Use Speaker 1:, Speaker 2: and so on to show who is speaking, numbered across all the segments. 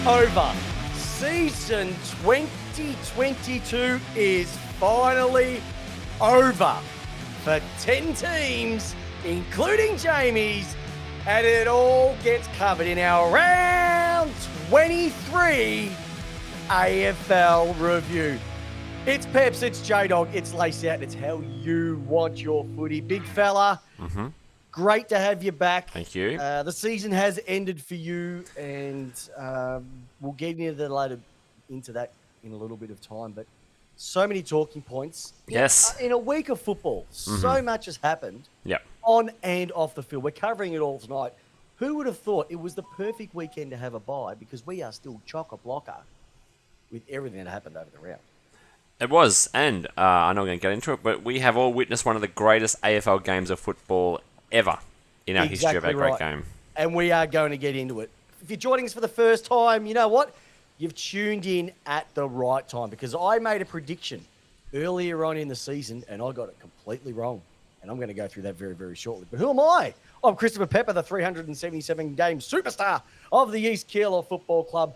Speaker 1: over. Season 2022 is finally over for 10 teams, including Jamie's, and it all gets covered in our round 23 AFL review. It's Peps, it's J-Dog, it's Lace Out, it's how you want your footy. Big fella, great to have you back.
Speaker 2: Thank you.
Speaker 1: The season has ended for you, and we'll get into that in a little bit of time, but so many talking points.
Speaker 2: Yes.
Speaker 1: In a week of football, so much has happened on and off the field. We're covering it all tonight. Who would have thought it was the perfect weekend to have a bye, because we are still chock-a-blocker with everything that happened over the round.
Speaker 2: It was, and I'm not going to get into it, but we have all witnessed one of the greatest AFL games of football ever in our history of our great game.
Speaker 1: And we are going to get into it. If you're joining us for the first time, you know what? You've tuned in at the right time, because I made a prediction earlier on in the season, and I got it completely wrong. And I'm going to go through that very, very shortly. But who am I? I'm Christopher Pepper, the 377-game superstar of the East Keilor Football Club.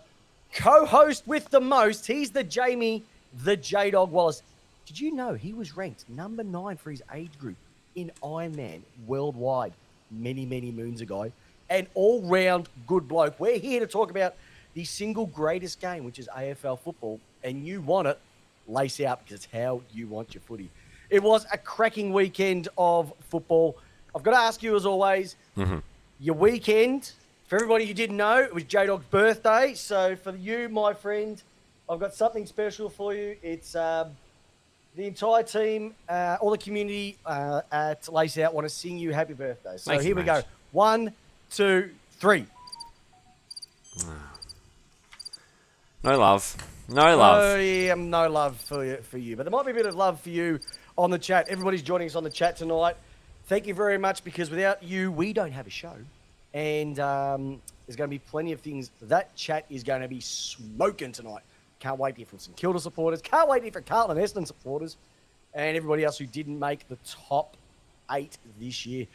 Speaker 1: Co-host with the most. He's the Jamie, the J-Dog Wallis. Did you know he was ranked number 9 for his age group in Ironman worldwide many, many moons ago? An all-round good bloke. We're here to talk about the single greatest game, which is AFL football, and you want it, lace out, because it's how you want your footy. It was a cracking weekend of football. I've got to ask you, as always, your weekend, for everybody who didn't know, it was J-Dog's birthday. So for you, my friend, I've got something special for you. It's the entire team, all the community at Lace Out want to sing you happy birthday. So
Speaker 2: Thank you,
Speaker 1: we
Speaker 2: mate.
Speaker 1: go. 1, 2, 3.
Speaker 2: No love. No love.
Speaker 1: Oh, yeah, no love for you. But there might be a bit of love for you on the chat. Everybody's joining us on the chat tonight. Thank you very much, because without you, we don't have a show. And there's going to be plenty of things. That chat is going to be smoking tonight. Can't wait to hear from some Kilda supporters. Can't wait to hear from Carlton and Essendon supporters. And everybody else who didn't make the top 8 this year.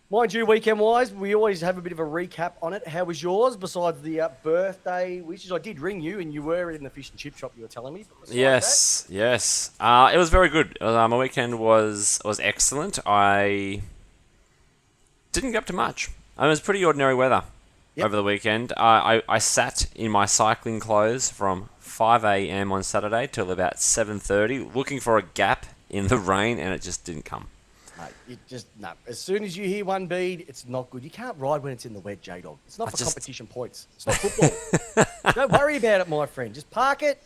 Speaker 1: Mind you, weekend-wise, we always have a bit of a recap on it. How was yours, besides the birthday wishes? I did ring you, and you were in the fish and chip shop, you were telling me.
Speaker 2: Yes. It was very good. My weekend was excellent. I didn't get up to much. It was pretty ordinary weather over the weekend. I sat in my cycling clothes from 5 a.m. on Saturday till about 7:30, looking for a gap in the rain, and it just didn't come.
Speaker 1: Mate, no. As soon as you hear one bead, it's not good. You can't ride when it's in the wet, J-Dog. It's not for competition points. It's not football. Don't worry about it, my friend. Just park it,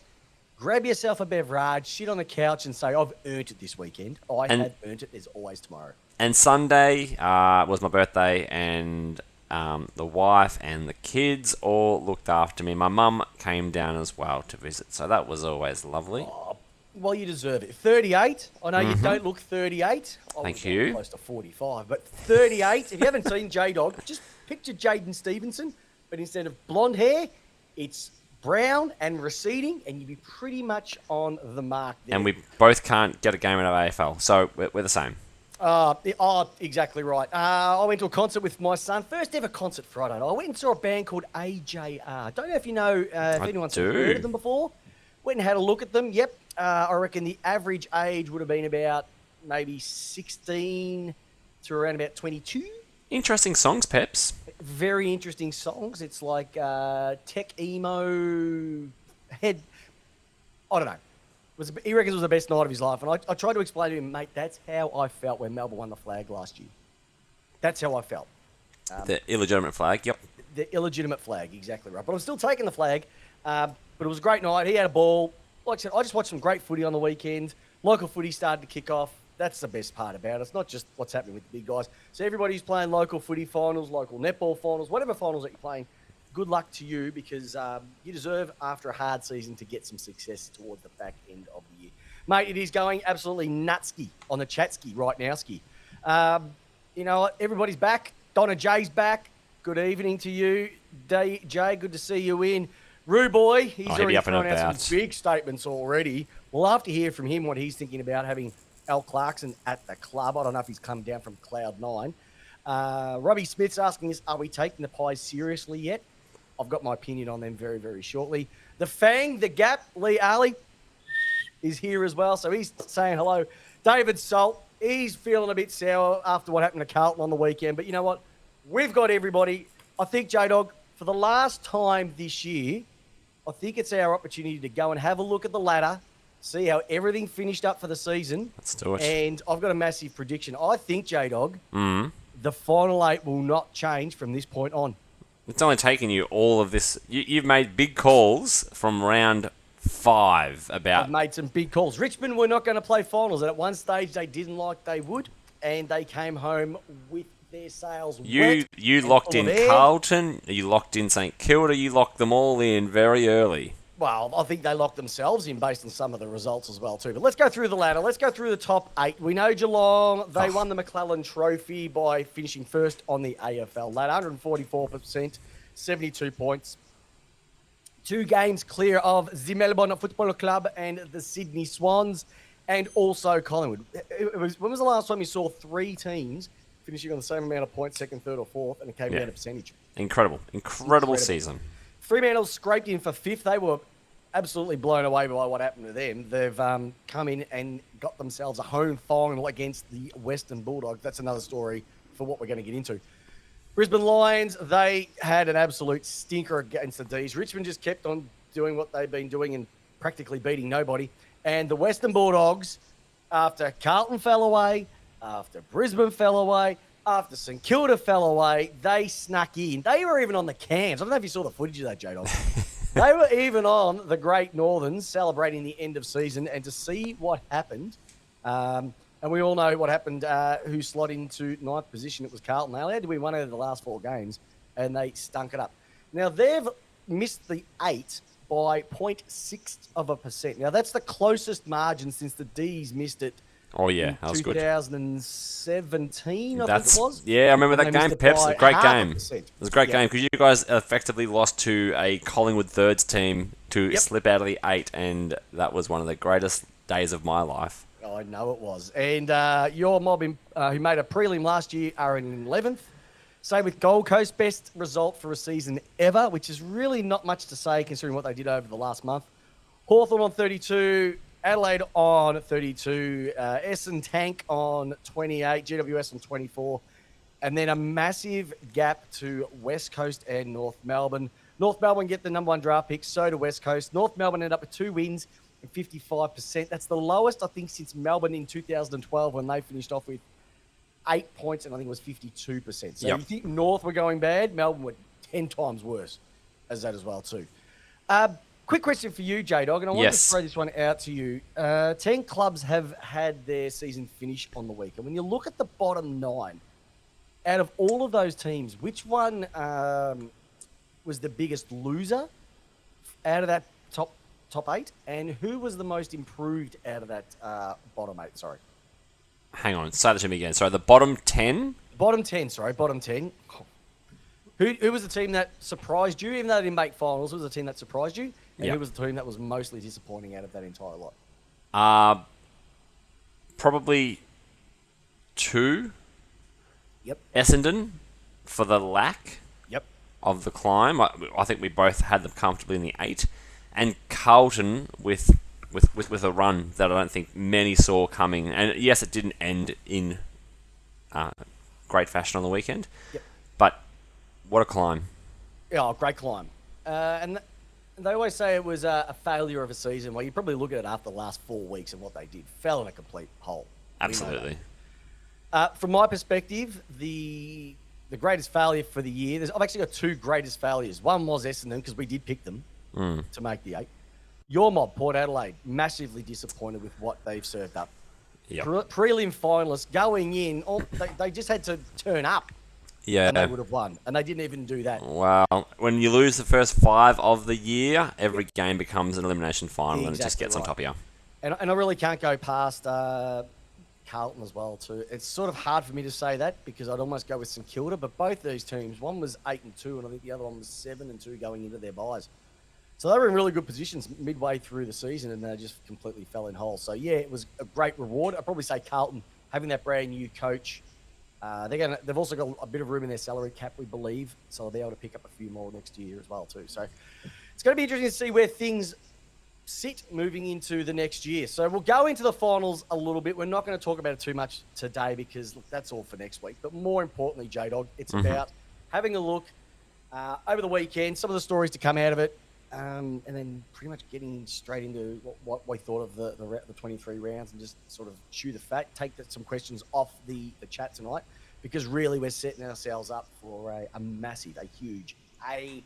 Speaker 1: grab yourself a beverage, sit on the couch and say, I've earned it this weekend. I have earned it. There's always tomorrow. And
Speaker 2: Sunday was my birthday, and the wife and the kids all looked after me. My mum came down as well to visit, so that was always lovely.
Speaker 1: Oh, well, you deserve it. 38. I know you don't look 38.
Speaker 2: Thank you.
Speaker 1: Close to 45, but 38. If you haven't seen J-Dog, just picture Jaden Stevenson, but instead of blonde hair, it's brown and receding, and you'd be pretty much on the mark there.
Speaker 2: And we both can't get a game out of AFL, so we're the same.
Speaker 1: Exactly right. I went to a concert with my son. First ever concert Friday night. I went and saw a band called AJR. Don't know if you know, if anyone's heard of them before. Went and had a look at them. Yep. I reckon the average age would have been about maybe 16 to around about 22. Interesting songs, Peps. Very interesting songs. It's like tech emo head. I don't know. He reckons it was the best night of his life. And I tried to explain to him, mate, that's how I felt when Melbourne won the flag last year. That's how I felt.
Speaker 2: The illegitimate flag, yep.
Speaker 1: The illegitimate flag, exactly right. But I'm still taking the flag. But it was a great night. He had a ball. Like I said, I just watched some great footy on the weekend. Local footy started to kick off. That's the best part about it. It's not just what's happening with the big guys. So everybody's playing local footy finals, local netball finals, whatever finals that you're playing. Good luck to you, because you deserve, after a hard season, to get some success towards the back end of the year. Mate, it is going absolutely nutski on the chatski right now, ski. You know what? Everybody's back. Donna J's back. Good evening to you. Jay, good to see you in. Roo Boy, he's already thrown out some big statements already. We'll have to hear from him what he's thinking about having Al Clarkson at the club. I don't know if he's come down from Cloud 9. Robbie Smith's asking us, are we taking the Pies seriously yet? I've got my opinion on them very, very shortly. The Fang, the Gap, Lee Ali is here as well. So he's saying hello. David Salt, he's feeling a bit sour after what happened to Carlton on the weekend. But you know what? We've got everybody. I think, J-Dog, for the last time this year, I think it's our opportunity to go and have a look at the ladder, see how everything finished up for the season.
Speaker 2: Let's do it.
Speaker 1: And I've got a massive prediction. I think, J-Dog, the final 8 will not change from this point on.
Speaker 2: It's only taken you all of this. You've made big calls from round 5 about...
Speaker 1: I've made some big calls. Richmond were not going to play finals, and at one stage they didn't like they would, and they came home with their sails wet.
Speaker 2: You locked in Carlton, you locked in St Kilda, you locked them all in very early.
Speaker 1: Well, I think they locked themselves in based on some of the results as well too. But let's go through the ladder. Let's go through the top 8. We know Geelong, they won the McClellan Trophy by finishing first on the AFL ladder, 144%, 72 points. 2 games clear of the Melbourne Football Club and the Sydney Swans, and also Collingwood. When was the last time you saw 3 teams finishing on the same amount of points, second, third, or fourth, and it came down to percentage?
Speaker 2: Incredible season.
Speaker 1: Fremantle scraped in for 5th. They were absolutely blown away by what happened to them. They've come in and got themselves a home final against the Western Bulldogs. That's another story for what we're going to get into. Brisbane Lions, they had an absolute stinker against the D's. Richmond just kept on doing what they've been doing and practically beating nobody. And the Western Bulldogs, after Carlton fell away, after Brisbane fell away, after St Kilda fell away, they snuck in. They were even on the cams. I don't know if you saw the footage of that, J-Dog. They were even on the Great Northerns celebrating the end of season, and to see what happened, and we all know what happened, who slotted into 9th position. It was Carlton. They only had to win 1 out of the last 4 games, and they stunk it up. Now, they've missed the 8 by 0.6%. Now, that's the closest margin since the D's missed it.
Speaker 2: Oh, yeah, that was good.
Speaker 1: 2017, I think it was.
Speaker 2: Yeah, I remember that game, Peps. A great game. It was a great game because you guys effectively lost to a Collingwood thirds team to slip out of the 8, and that was one of the greatest days of my life.
Speaker 1: I know it was. And your mob, who made a prelim last year, are in 11th. Same with Gold Coast, best result for a season ever, which is really not much to say considering what they did over the last month. Hawthorn on 32, Adelaide on 32, Essendon Tank on 28, GWS on 24, and then a massive gap to West Coast and North Melbourne. North Melbourne get the number 1 draft pick, so do West Coast. North Melbourne ended up with 2 wins and 55%. That's the lowest, I think, since Melbourne in 2012 when they finished off with 8 points, and I think it was 52%. So you think North were going bad, Melbourne were 10 times worse as that as well too. Quick question for you, J-Dog, and I want to throw this one out to you. 10 clubs have had their season finish on the week. And when you look at the bottom 9, out of all of those teams, which one was the biggest loser out of that top 8? And who was the most improved out of that bottom 8? Sorry.
Speaker 2: Hang on, say that to me again. Sorry, the bottom 10?
Speaker 1: Bottom 10. Who was the team that surprised you? Even though they didn't make finals, who was the team that surprised you? And who was the team that was mostly disappointing out of that entire lot?
Speaker 2: Probably 2.
Speaker 1: Yep.
Speaker 2: Essendon, for the lack of the climb. I think we both had them comfortably in the 8. And Carlton with a run that I don't think many saw coming. And yes, it didn't end in great fashion on the weekend. Yep. But what a climb.
Speaker 1: Yeah, great climb. And they always say it was a failure of a season. Well, you probably look at it after the last 4 weeks and what they did. Fell in a complete hole.
Speaker 2: Absolutely.
Speaker 1: From my perspective, the greatest failure for the year, I've actually got 2 greatest failures. One was Essendon, because we did pick them to make the 8. Your mob, Port Adelaide, massively disappointed with what they've served up.
Speaker 2: Yep.
Speaker 1: Prelim finalists going in, they just had to turn up.
Speaker 2: Yeah.
Speaker 1: And they would have won. And they didn't even do that.
Speaker 2: Wow. When you lose the first 5 of the year, every game becomes an elimination final and it just gets on top of you.
Speaker 1: And I really can't go past Carlton as well too. It's sort of hard for me to say that because I'd almost go with St Kilda, but both these teams, one was 8-2 and I think the other one was 7-2 going into their buys. So they were in really good positions midway through the season and they just completely fell in holes. So yeah, it was a great reward. I'd probably say Carlton, having that brand new coach, They've also got a bit of room in their salary cap, we believe, so they'll be able to pick up a few more next year as well too. So it's going to be interesting to see where things sit moving into the next year. So we'll go into the finals a little bit. We're not going to talk about it too much today because look, that's all for next week. But more importantly, J-Dog, it's about having a look over the weekend, some of the stories to come out of it, and then pretty much getting straight into what we thought of the 23 rounds and just sort of chew the fat, take some questions off the chat tonight because really we're setting ourselves up for a massive, a huge, a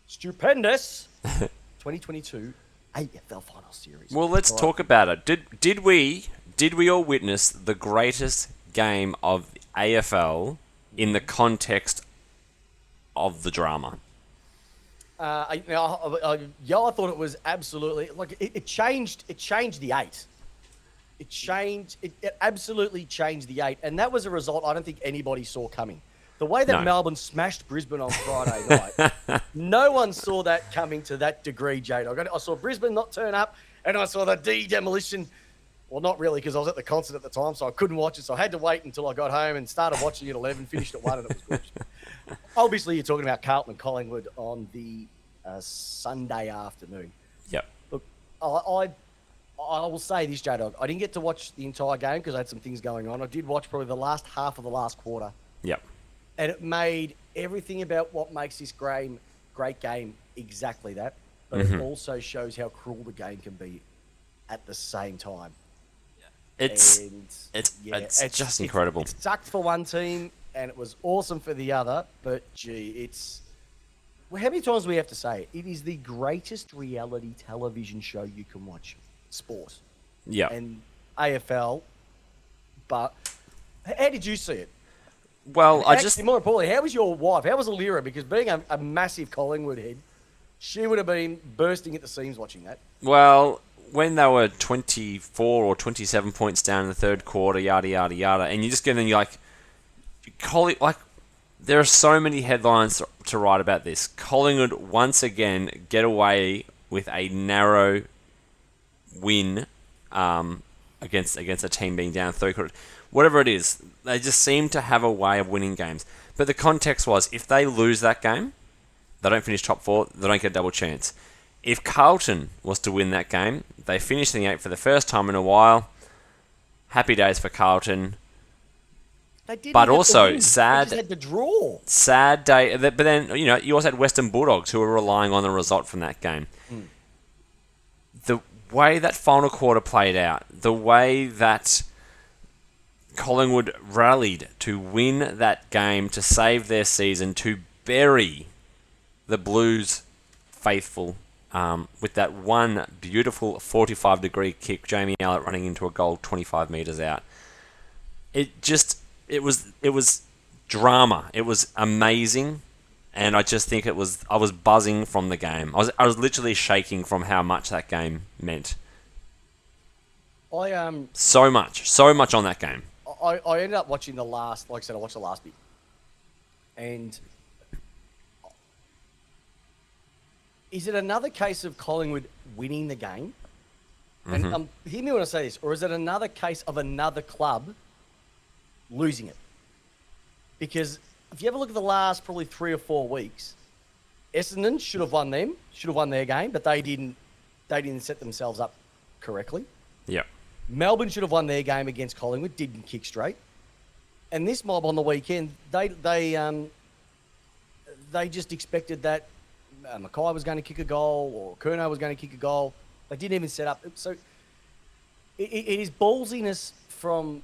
Speaker 1: stupendous 2022 AFL Final Series.
Speaker 2: Well, let's talk about it. Did we all witness the greatest game of AFL in the context of the drama?
Speaker 1: I thought it was absolutely like it changed the 8. It absolutely changed the 8, and that was a result I don't think anybody saw coming. The way that Melbourne smashed Brisbane on Friday night, no one saw that coming to that degree, J-Dog. I saw Brisbane not turn up, and I saw the demolition. Well, not really, because I was at the concert at the time, so I couldn't watch it. So I had to wait until I got home and started watching at 11, finished at 1, and it was good. Obviously, you're talking about Carlton and Collingwood on the Sunday afternoon.
Speaker 2: Yep.
Speaker 1: Look, I will say this, J-Dog. I didn't get to watch the entire game because I had some things going on. I did watch probably the last half of the last quarter.
Speaker 2: Yep.
Speaker 1: And it made everything about what makes this great game exactly that. But it also shows how cruel the game can be at the same time.
Speaker 2: It's just incredible.
Speaker 1: It sucked for one team and it was awesome for the other. But, gee, how many times do we have to say it? It is the greatest reality television show you can watch. Sport.
Speaker 2: Yeah.
Speaker 1: And AFL. But how did you see it?
Speaker 2: Well,
Speaker 1: More importantly, how was your wife? How was Alira? Because being a massive Collingwood head, she would have been bursting at the seams watching that.
Speaker 2: Well, when they were 24 or 27 points down in the third quarter, yada, yada, yada, and you just get in, you're like, there are so many headlines to write about this. Collingwood once again get away with a narrow win against a team being down third quarter. Whatever it is, they just seem to have a way of winning games. But the context was, if they lose that game, they don't finish top 4, they don't get a double chance. If Carlton was to win that game, they finish in the 8 for the first time in a while. Happy days for Carlton. But also, sad.
Speaker 1: They just had to draw.
Speaker 2: Sad day. But then, you also had Western Bulldogs who were relying on the result from that game. The way that final quarter played out, the way that Collingwood rallied to win that game, to save their season, to bury the Blues faithful with that one beautiful 45-degree kick, Jamie Allett running into a goal 25 metres out. It was drama. It was amazing, and I just think I was buzzing from the game. I was literally shaking from how much that game meant. So much on that game.
Speaker 1: I ended up watching the last, like I said, I watched the last bit. And is it another case of Collingwood winning the game? And hear me when I say this, or is it another case of another club losing it? Because if you ever look at the last probably 3 or 4 weeks, Essendon should have won their game, but they didn't set themselves up correctly.
Speaker 2: Yeah.
Speaker 1: Melbourne should have won their game against Collingwood, didn't kick straight. And this mob on the weekend, they just expected that Mackay was going to kick a goal or Curnow was going to kick a goal. They didn't even set up. So it is ballsiness from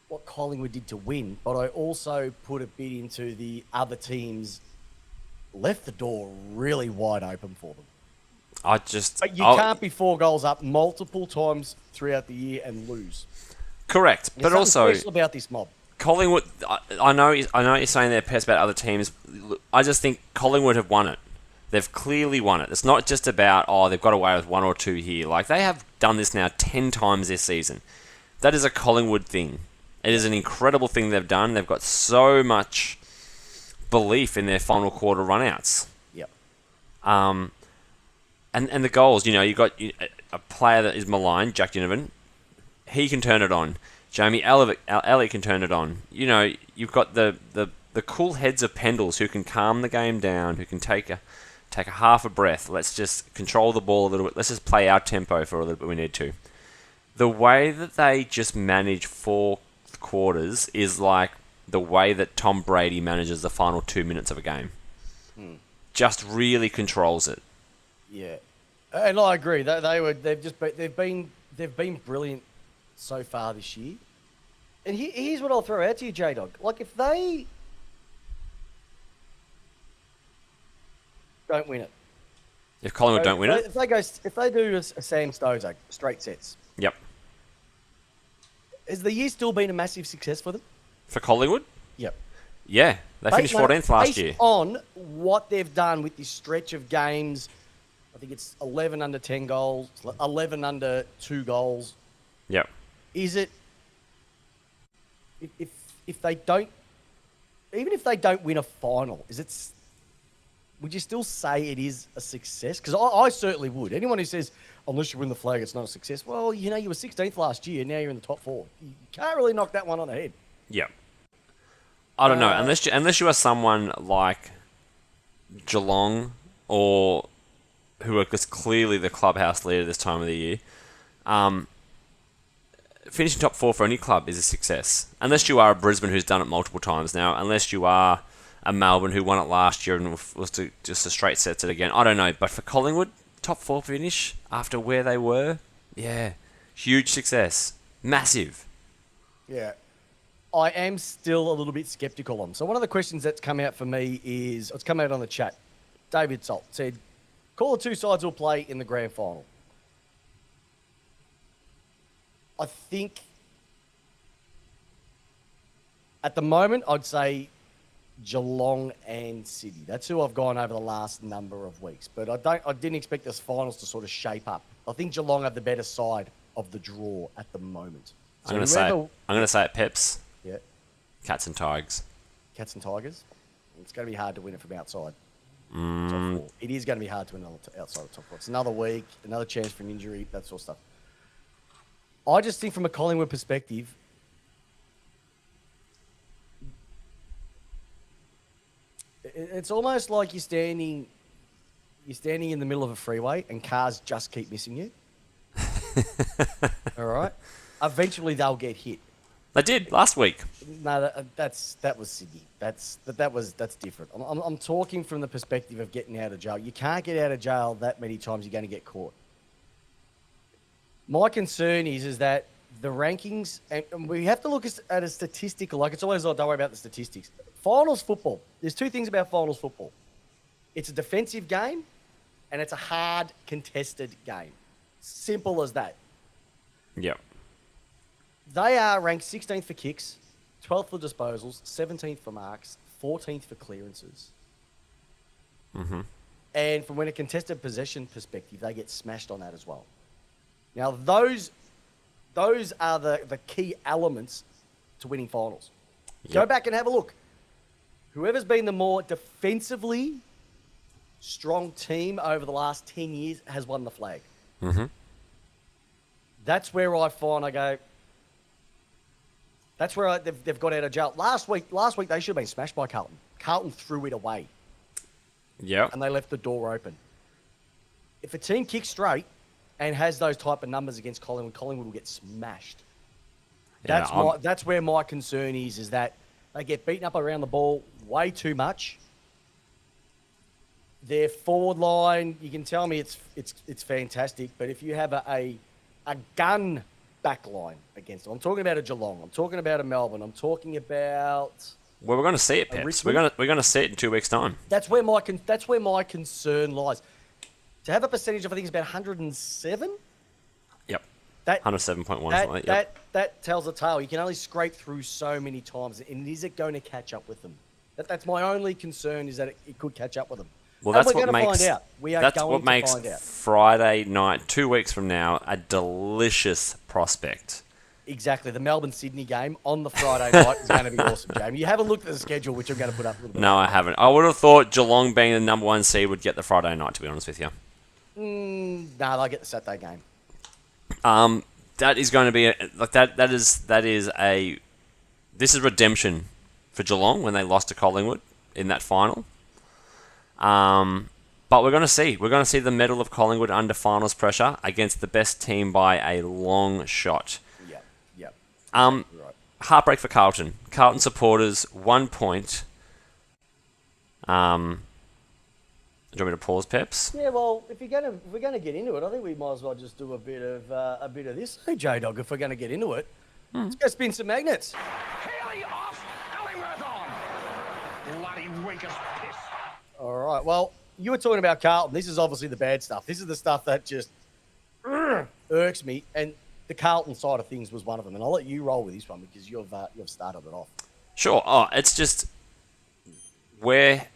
Speaker 1: what Collingwood did to win, but I also put a bit into the other teams left the door really wide open for them. But you can't be 4 goals up multiple times throughout the year and lose.
Speaker 2: Correct, but also
Speaker 1: special about this mob.
Speaker 2: Collingwood. I know you're saying they're pissed about other teams. I just think Collingwood have won it. They've clearly won it. It's not just about they've got away with 1 or 2 here. Like, they have done this now 10 times this season. That is a Collingwood thing. It is an incredible thing they've done. They've got so much belief in their final quarter runouts.
Speaker 1: Yep.
Speaker 2: And the goals, you got a player that is maligned, Jack Ginnivan. he can turn it on. Jamie Elliott can turn it on. You know, you've got the cool heads of Pendles who can calm the game down, who can take a half a breath. Let's just control the ball a little bit. Let's just play our tempo for a little bit. We need to. The way that they just manage 4 quarters is like the way that Tom Brady manages the final 2 minutes of a game. Just really controls it.
Speaker 1: Yeah, and I agree. They've been brilliant so far this year. And here's what I'll throw out to you, J-Dog. Like, if they don't win it,
Speaker 2: If Collingwood don't win it,
Speaker 1: if they do a Sam Stosur straight sets,
Speaker 2: yep.
Speaker 1: Has the year still been a massive success for them?
Speaker 2: For Collingwood,
Speaker 1: Yep.
Speaker 2: yeah, they finished 14th last year.
Speaker 1: Based on what they've done with this stretch of games, I think it's 11 under 10 goals, 11 under 2 goals.
Speaker 2: Yep.
Speaker 1: Is it if they don't, even if they don't win a final, would you still say it is a success? Because I certainly would. Anyone who says unless you win the flag, it's not a success. Well, you know, you were 16th last year. Now you're in the top 4. You can't really knock that one on the head.
Speaker 2: Yep. I don't know. Unless you are someone like Geelong or who are just clearly the clubhouse leader this time of the year, finishing top 4 for any club is a success. Unless you are a Brisbane who's done it multiple times now. Unless you are a Melbourne who won it last year and was just a straight sets it again. I don't know. But for Collingwood, top 4 finish after where they were, yeah, huge success. Massive.
Speaker 1: Yeah. I am still a little bit sceptical on. So one of the questions that's come out for me is, it's come out on the chat. David Salt said, call the 2 sides will play in the grand final. I think at the moment, I'd say Geelong and Sydney. That's who I've gone over the last number of weeks. But I didn't expect this finals to sort of shape up. I think Geelong have the better side of the draw at the moment. So
Speaker 2: I'm going to say it, Peps.
Speaker 1: Yeah.
Speaker 2: Cats and Tigers.
Speaker 1: Cats and Tigers. It's going to be hard to win it from outside. Top 4. It is going to be hard to win outside the top 4. It's another week, another chance for an injury, that sort of stuff. I just think from a Collingwood perspective, it's almost like you're standing in the middle of a freeway and cars just keep missing you. All right? Eventually they'll get hit.
Speaker 2: They did last week.
Speaker 1: No, that was Sydney. That's different. I'm talking from the perspective of getting out of jail. You can't get out of jail that many times. You're going to get caught. My concern is that the rankings, and we have to look at a statistical. Like, it's always like, don't worry about the statistics. Finals football. There's 2 things about finals football. It's a defensive game, and it's a hard contested game. Simple as that.
Speaker 2: Yep.
Speaker 1: They are ranked 16th for kicks, 12th for disposals, 17th for marks, 14th for clearances.
Speaker 2: Mm-hmm.
Speaker 1: And from when a contested possession perspective, they get smashed on that as well. Now, those are the key elements to winning finals. Yep. Go back and have a look. Whoever's been the more defensively strong team over the last 10 years has won the flag.
Speaker 2: Mm-hmm.
Speaker 1: That's where I find I go, that's where they've got out of jail. Last week they should have been smashed by Carlton. Carlton threw it away.
Speaker 2: Yeah.
Speaker 1: And they left the door open. If a team kicks straight and has those type of numbers against Collingwood, Collingwood will get smashed.
Speaker 2: Yeah,
Speaker 1: that's where my concern is that they get beaten up around the ball way too much. Their forward line, you can tell me it's fantastic, but if you have a gun back line against them, I'm talking about a Geelong, I'm talking about a Melbourne, I'm talking about.
Speaker 2: Well, we're going to see it, Peps. We're going to see it in 2 weeks' time.
Speaker 1: That's where my concern lies. To have a percentage of, I think it's about 107.
Speaker 2: Yep.
Speaker 1: 107.1.
Speaker 2: Yep.
Speaker 1: That tells a tale. You can only scrape through so many times, and is it going to catch up with them? That's my only concern, is that it could catch up with them.
Speaker 2: Well,
Speaker 1: and
Speaker 2: that's
Speaker 1: we're
Speaker 2: what
Speaker 1: going to
Speaker 2: makes
Speaker 1: find out. We are
Speaker 2: that's
Speaker 1: going
Speaker 2: what
Speaker 1: to
Speaker 2: makes
Speaker 1: find out.
Speaker 2: Friday night, 2 weeks from now, a delicious prospect.
Speaker 1: Exactly. The Melbourne-Sydney game on the Friday night is going to be awesome, Jamie. You haven't looked at the schedule, which I'm going to put up a little bit.
Speaker 2: No, I haven't. I would have thought Geelong being the number 1 seed would get the Friday night, to be honest with you.
Speaker 1: No, they'll get the Saturday game.
Speaker 2: that is going to be this is redemption for Geelong when they lost to Collingwood in that final. But we're going to see the medal of Collingwood under finals pressure against the best team by a long shot.
Speaker 1: Yep.
Speaker 2: Right. Heartbreak for Carlton. Carlton supporters, 1 point. Do you want me to pause, Peps?
Speaker 1: Yeah, well, if we're gonna get into it, I think we might as well just do a bit of this. Hey, J-Dog, if we're gonna get into it, let's go spin some magnets.
Speaker 3: Haley off, Ellingworth on. Bloody weakest piss.
Speaker 1: All right. Well, you were talking about Carlton. This is obviously the bad stuff. This is the stuff that just irks me, and the Carlton side of things was one of them. And I'll let you roll with this one because you've started it off.
Speaker 2: Sure. Oh, it's just where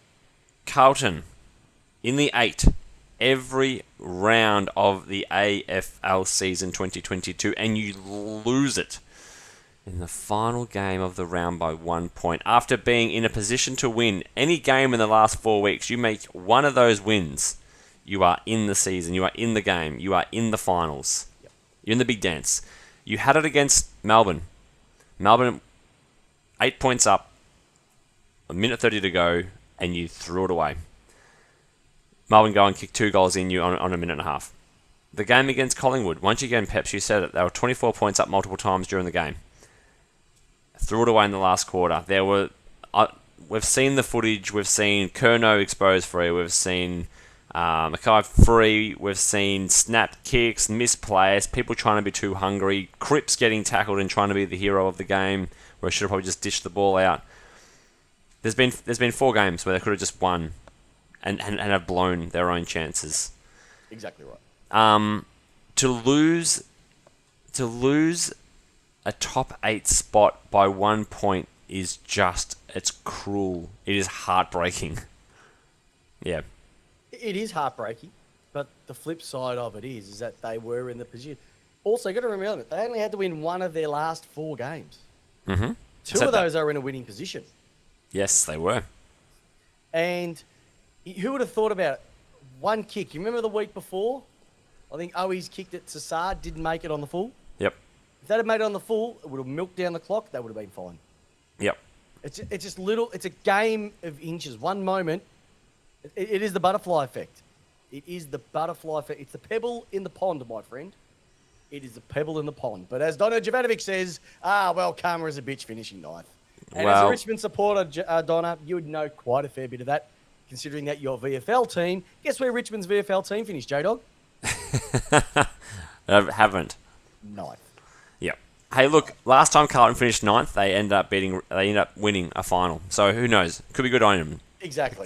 Speaker 2: Carlton in the 8 every round of the AFL season 2022, and you lose it in the final game of the round by 1 point. After being in a position to win any game in the last 4 weeks, you make one of those wins, you are in the season, you are in the game, you are in the finals.
Speaker 1: Yep.
Speaker 2: You're in the big dance. You had it against Melbourne. Melbourne, 8 points up, 1:30 to go, and you threw it away. Melbourne go and kick 2 goals in you on a minute and a half. The game against Collingwood, once again, Peps, you said it, they were 24 points up multiple times during the game. Threw it away in the last quarter. We've seen the footage. We've seen Curnow exposed free. We've seen Mackay free. We've seen snapped kicks, missed plays, people trying to be too hungry, Cripps getting tackled and trying to be the hero of the game, where I should have probably just dished the ball out. There's been 4 games where they could have just won and have blown their own chances.
Speaker 1: Exactly right.
Speaker 2: To lose a top 8 spot by 1 point is it's cruel. It is heartbreaking. Yeah.
Speaker 1: It is heartbreaking, but the flip side of it is that they were in the position. Also, you've got to remember that they only had to win one of their last 4 games.
Speaker 2: Mm-hmm.
Speaker 1: 2 of those are in a winning position.
Speaker 2: Yes, they were.
Speaker 1: And who would have thought about it? 1 kick. You remember the week before? I think Owies kicked it to Saad, didn't make it on the full.
Speaker 2: Yep.
Speaker 1: If they'd have made it on the full, it would have milked down the clock. That would have been fine.
Speaker 2: Yep.
Speaker 1: It's just little. It's a game of inches. One moment. It is the butterfly effect. It is the butterfly effect. It's the pebble in the pond, my friend. It is the pebble in the pond. But as Donna Jovanovic says, karma is a bitch finishing 9th. And as a Richmond supporter, Donna, you would know quite a fair bit of that, considering that your VFL team. Guess where Richmond's VFL team finished, J-Dog?
Speaker 2: I haven't.
Speaker 1: 9th.
Speaker 2: Yep. Hey, look, last time Carlton finished 9th, they end up winning a final. So who knows? Could be good on them.
Speaker 1: Exactly.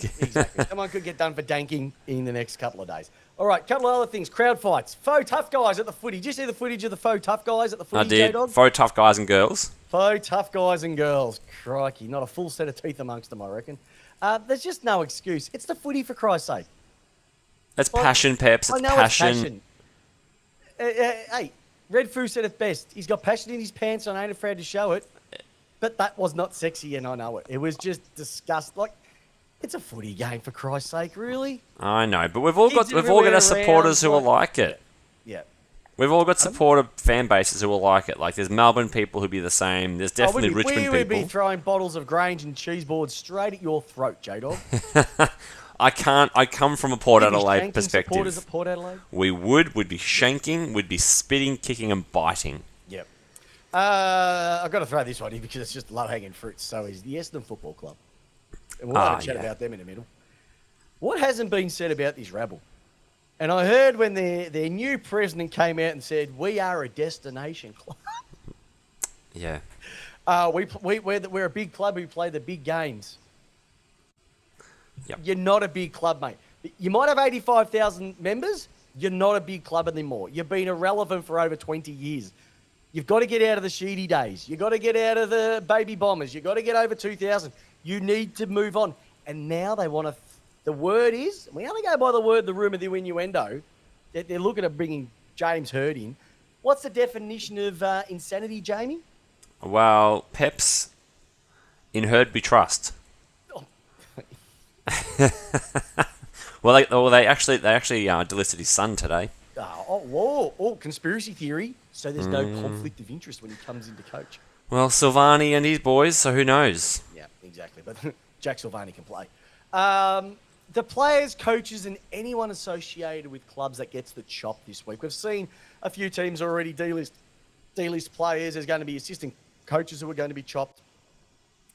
Speaker 1: Someone could get done for danking in the next couple of days. All right, couple of other things. Crowd fights. Faux tough guys at the footy. Did you see the footage of the faux tough guys at the footy,
Speaker 2: I did.
Speaker 1: J-Dog?
Speaker 2: Faux tough guys and girls.
Speaker 1: Faux tough guys and girls. Crikey, not a full set of teeth amongst them, I reckon. There's just no excuse. It's the footy, for Christ's sake.
Speaker 2: It's passion, Peps. It's passion.
Speaker 1: Hey, Red Foo said it best. He's got passion in his pants and I ain't afraid to show it. But that was not sexy, and I know it. It was just disgusting. Like, it's a footy game, for Christ's sake, really?
Speaker 2: I know, but we've all got our supporters who will like it.
Speaker 1: Yeah.
Speaker 2: We've all got supportive fan bases who will like it. Like, there's Melbourne people who be the same. There's definitely Richmond people.
Speaker 1: We would be throwing bottles of Grange and cheese boards straight at your throat, J-Dog.
Speaker 2: I come from a Port Adelaide perspective.
Speaker 1: Supporters at Port Adelaide?
Speaker 2: We'd be shanking, we'd be spitting, kicking and biting.
Speaker 1: Yep. I've got to throw this one in because it's just low-hanging fruit. So is the Essendon Football Club. And we'll have a chat about them in a minute. What hasn't been said about this rabble? And I heard when their new president came out and said, we are a destination club.
Speaker 2: Yeah.
Speaker 1: We're a big club who play the big games.
Speaker 2: Yep.
Speaker 1: You're not a big club, mate. You might have 85,000 members. You're not a big club anymore. You've been irrelevant for over 20 years. You've got to get out of the Sheedy days. You've got to get out of the Baby Bombers. You've got to get over 2,000. You need to move on. And now they want to... The word is... We only go by the word, the rumour, the innuendo. They're looking at bringing James Hird in. What's the definition of insanity, Jamie?
Speaker 2: Well, Peps, in Hird we trust.
Speaker 1: Oh.
Speaker 2: Well, they actually delisted his son today.
Speaker 1: Conspiracy theory. So there's no conflict of interest when he comes in to coach.
Speaker 2: Well, Silvani and his boys, so who knows?
Speaker 1: Yeah, exactly. But Jack Silvani can play. The players, coaches, and anyone associated with clubs that gets the chop this week. We've seen a few teams already delist players. There's going to be assistant coaches who are going to be chopped.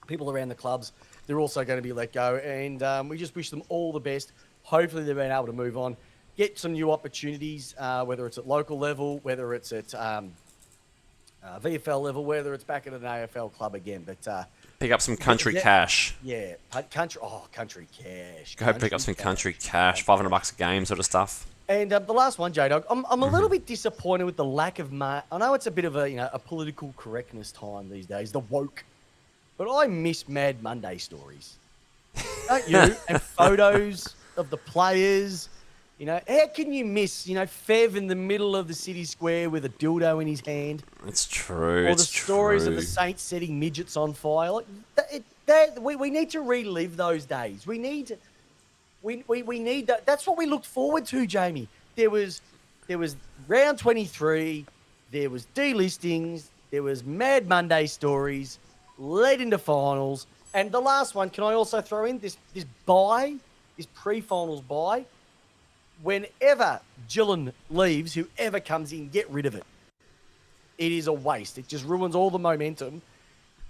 Speaker 1: People around the clubs, they're also going to be let go. And we just wish them all the best. Hopefully they've been able to move on, get some new opportunities, whether it's at local level, whether it's at VFL level, whether it's back at an AFL club again. But
Speaker 2: pick up some country cash.
Speaker 1: Yeah, country cash.
Speaker 2: Go pick up some country cash, $500 a game sort of stuff.
Speaker 1: And the last one, J-Dog, I'm a little bit disappointed with the lack of... I know it's a bit of a political correctness time these days, the woke. But I miss Mad Monday stories. Don't you? And photos of the players. How can you miss, Fev in the middle of the city square with a dildo in his hand?
Speaker 2: It's true.
Speaker 1: Or the stories of the Saints setting midgets on fire. We need to relive those days. We need that. That's what we looked forward to, Jamie. There was round 23. There was delistings. There was Mad Monday stories led into finals. And the last one, can I also throw in this pre-finals bye? Whenever Gillen leaves, whoever comes in, get rid of it. It is a waste. It just ruins all the momentum.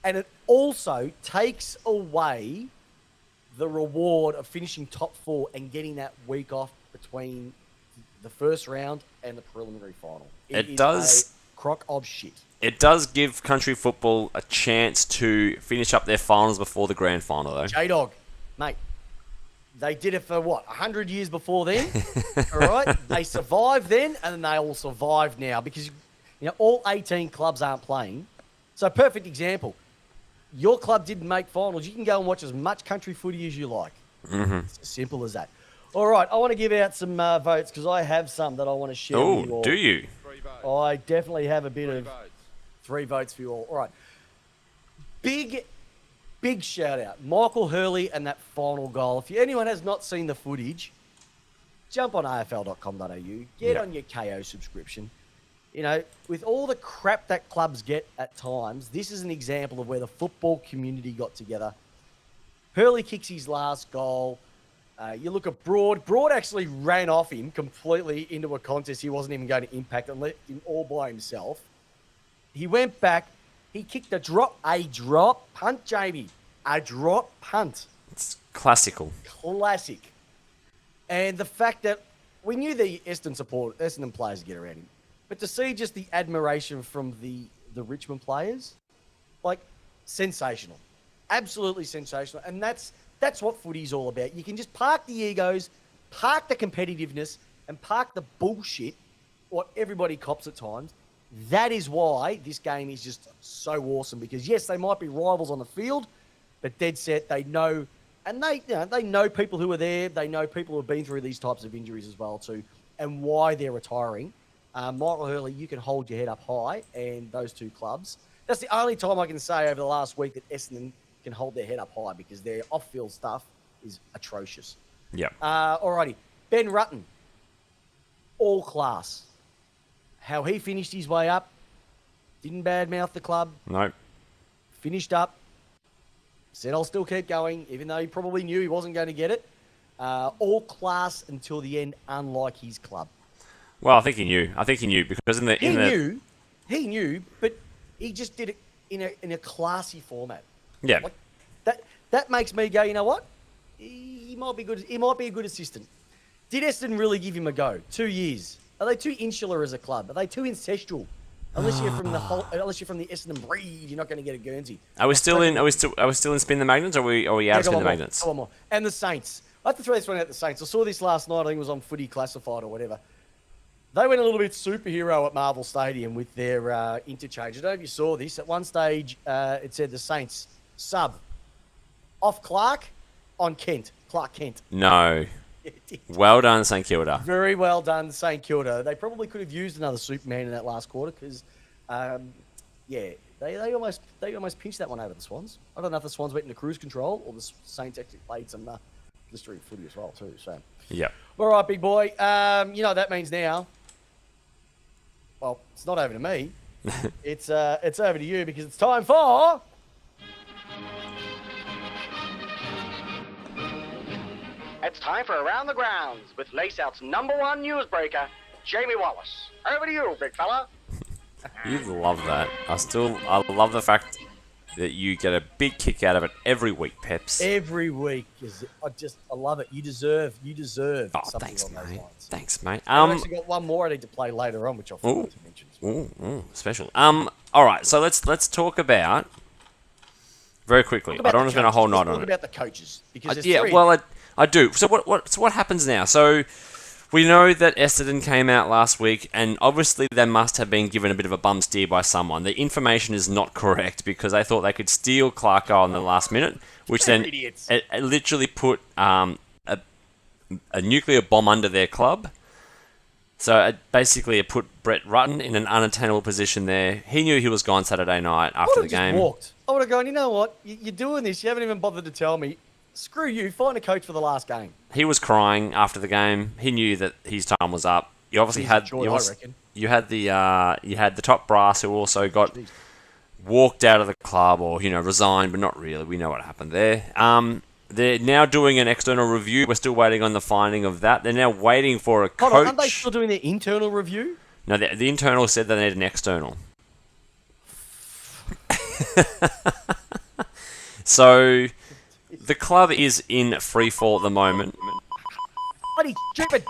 Speaker 1: And it also takes away the reward of finishing top 4 and getting that week off between the first round and the preliminary final.
Speaker 2: It does
Speaker 1: a crock of shit.
Speaker 2: It does give country football a chance to finish up their finals before the grand final, though.
Speaker 1: J-Dog, mate. They did it for, 100 years before then? All right? They survived then, and they all survive now because, all 18 clubs aren't playing. So, perfect example. Your club didn't make finals. You can go and watch as much country footy as you like. Mm-hmm. It's as simple as that. All right, I want to give out some votes because I have some that I want to share with you all.
Speaker 2: Oh, do you?
Speaker 1: I definitely have a bit of 3 votes for you all. All right. Big shout out. Michael Hurley and that final goal. If anyone has not seen the footage, jump on afl.com.au, get on your KO subscription. With all the crap that clubs get at times, this is an example of where the football community got together. Hurley kicks his last goal. You look at Broad. Broad actually ran off him completely into a contest he wasn't even going to impact and left him all by himself. He went back. He kicked a drop punt, Jamie. A drop punt.
Speaker 2: It's classical.
Speaker 1: Classic. And the fact that we knew the Essendon players would get around him. But to see just the admiration from the Richmond players, sensational. Absolutely sensational. And that's what footy's all about. You can just park the egos, park the competitiveness, and park the bullshit, what everybody cops at times. That is why this game is just so awesome because, yes, they might be rivals on the field, but dead set, they know, and they know people who are there. They know people who have been through these types of injuries as well too, and why they're retiring. Michael Hurley, you can hold your head up high, and those two clubs. That's the only time I can say over the last week that Essendon can hold their head up high because their off-field stuff is atrocious.
Speaker 2: Yeah.
Speaker 1: Alrighty, Ben Rutten, all class. How he finished his way up, didn't badmouth the club.
Speaker 2: No.
Speaker 1: Finished up, said I'll still keep going, even though he probably knew he wasn't going to get it. All class until the end, unlike his club.
Speaker 2: Well, I think he knew. Because
Speaker 1: He knew, but he just did it in a classy format.
Speaker 2: Yeah.
Speaker 1: That makes me go, you know what? He might be good. He might be a good assistant. Did Essendon really give him a go? 2 years. Are they too insular as a club? Are they too ancestral? Unless you're from the Essendon breed, you're not going to get a Guernsey.
Speaker 2: Are we still in spin the magnets, or are we out of spin the magnets?
Speaker 1: One more. And the Saints. I have to throw this one out. The Saints. I saw this last night. I think it was on Footy Classified or whatever. They went a little bit superhero at Marvel Stadium with their interchange. I don't know if you saw this. At one stage, it said the Saints sub off Clark on Kent. Clark Kent.
Speaker 2: No. Well done, St Kilda.
Speaker 1: Very well done, St Kilda. They probably could have used another Superman in that last quarter because, they almost pinched that one over the Swans. I don't know if the Swans went into cruise control or the Saints actually played some blistering footy as well too. So
Speaker 2: yeah.
Speaker 1: All right, big boy. You know what that means now. Well, it's not over to me. It's over to you because it's time for...
Speaker 4: It's time for Around the Grounds with Laceout's #1 newsbreaker, Jamie Wallis. Over to you, big fella.
Speaker 2: You love that. I love the fact that you get a big kick out of it every week, Peps.
Speaker 1: Every week. I love it. You deserve
Speaker 2: Oh,
Speaker 1: something
Speaker 2: thanks,
Speaker 1: along those
Speaker 2: mate.
Speaker 1: lines.
Speaker 2: Thanks, mate.
Speaker 1: I've actually got one more I need to play later on, which I forgot to mention.
Speaker 2: Special. All right. So let's talk about very quickly. I don't want to spend a whole night on
Speaker 1: Talk
Speaker 2: it.
Speaker 1: about the coaches because there's
Speaker 2: Yeah.
Speaker 1: three.
Speaker 2: Well, I do. So what happens now? So we know that Essendon came out last week, and obviously they must have been given a bit of a bum steer by someone. The information is not correct because they thought they could steal Clarko in the last minute, which
Speaker 1: They're
Speaker 2: then
Speaker 1: idiots.
Speaker 2: it literally put a nuclear bomb under their club. So it put Brett Rutten in an unattainable position there. He knew he was gone Saturday night after the game.
Speaker 1: Walked. I would have gone, you know what? You're doing this. You haven't even bothered to tell me. Screw you. Find a coach for the last game.
Speaker 2: He was crying after the game. He knew that his time was up. You obviously
Speaker 1: He's
Speaker 2: had
Speaker 1: enjoyed, I reckon.
Speaker 2: you had the top brass who also got walked out of the club or resigned, but not really. We know what happened there. They're now doing an external review. We're still waiting on the finding of that. They're now waiting for a coach.
Speaker 1: Hold on, aren't they still doing their internal review?
Speaker 2: No, the internal said they need an external. So the club is in free fall at the moment.
Speaker 1: Bloody stupid.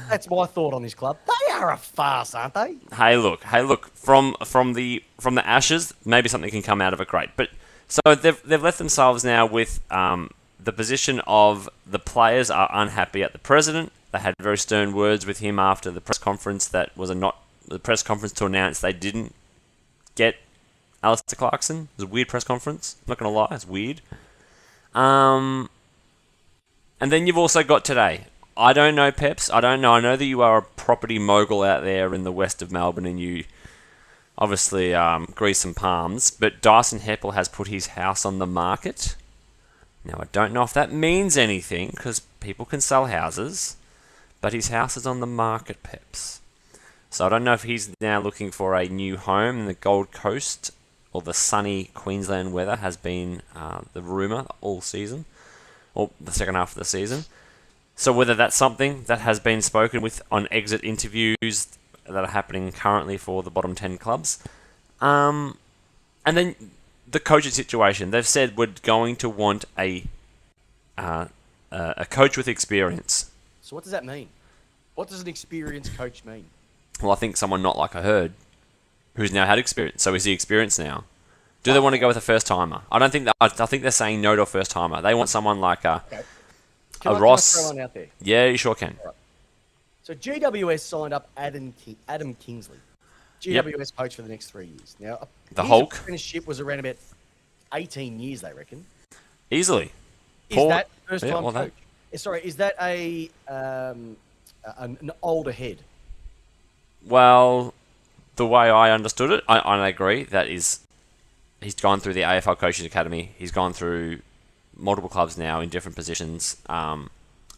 Speaker 1: That's my thought on this club. They are a farce, aren't they?
Speaker 2: Hey, look. From the ashes, maybe something can come out of it. Great, but so they've left themselves now with the position of the players are unhappy at the president. They had very stern words with him after the press conference. That was the press conference to announce they didn't get Alistair Clarkson. It was a weird press conference. I'm not gonna lie, it's weird. And then you've also got today. I don't know, Peps. I don't know. I know that you are a property mogul out there in the west of Melbourne, and you obviously grease some palms. But Dyson Heppel has put his house on the market. Now, I don't know if that means anything, because people can sell houses, but his house is on the market, Peps. So I don't know if he's now looking for a new home in the Gold Coast, or the sunny Queensland weather has been the rumour all season, or the second half of the season. So whether that's something that has been spoken with on exit interviews that are happening currently for the bottom 10 clubs. And then the coaching situation. They've said we're going to want a coach with experience.
Speaker 1: So what does that mean? What does an experienced coach mean?
Speaker 2: Well, I think someone not like I heard, who's now had experience. So is he experienced now? Do they want to go with a first-timer? I don't think that. I think they're saying no to a first-timer. They want someone like a Ross.
Speaker 1: Can I throw one out there?
Speaker 2: Yeah, you sure can.
Speaker 1: Right. So GWS signed up Adam Kingsley, GWS coach for the next 3 years. Now,
Speaker 2: The
Speaker 1: his
Speaker 2: Hulk.
Speaker 1: apprenticeship was around about 18 years, they reckon.
Speaker 2: Easily.
Speaker 1: Is that first-time
Speaker 2: well,
Speaker 1: coach? Sorry, is that an older head?
Speaker 2: Well, the way I understood it, I agree, that is, he's gone through the AFL Coaches Academy. He's gone through multiple clubs now in different positions,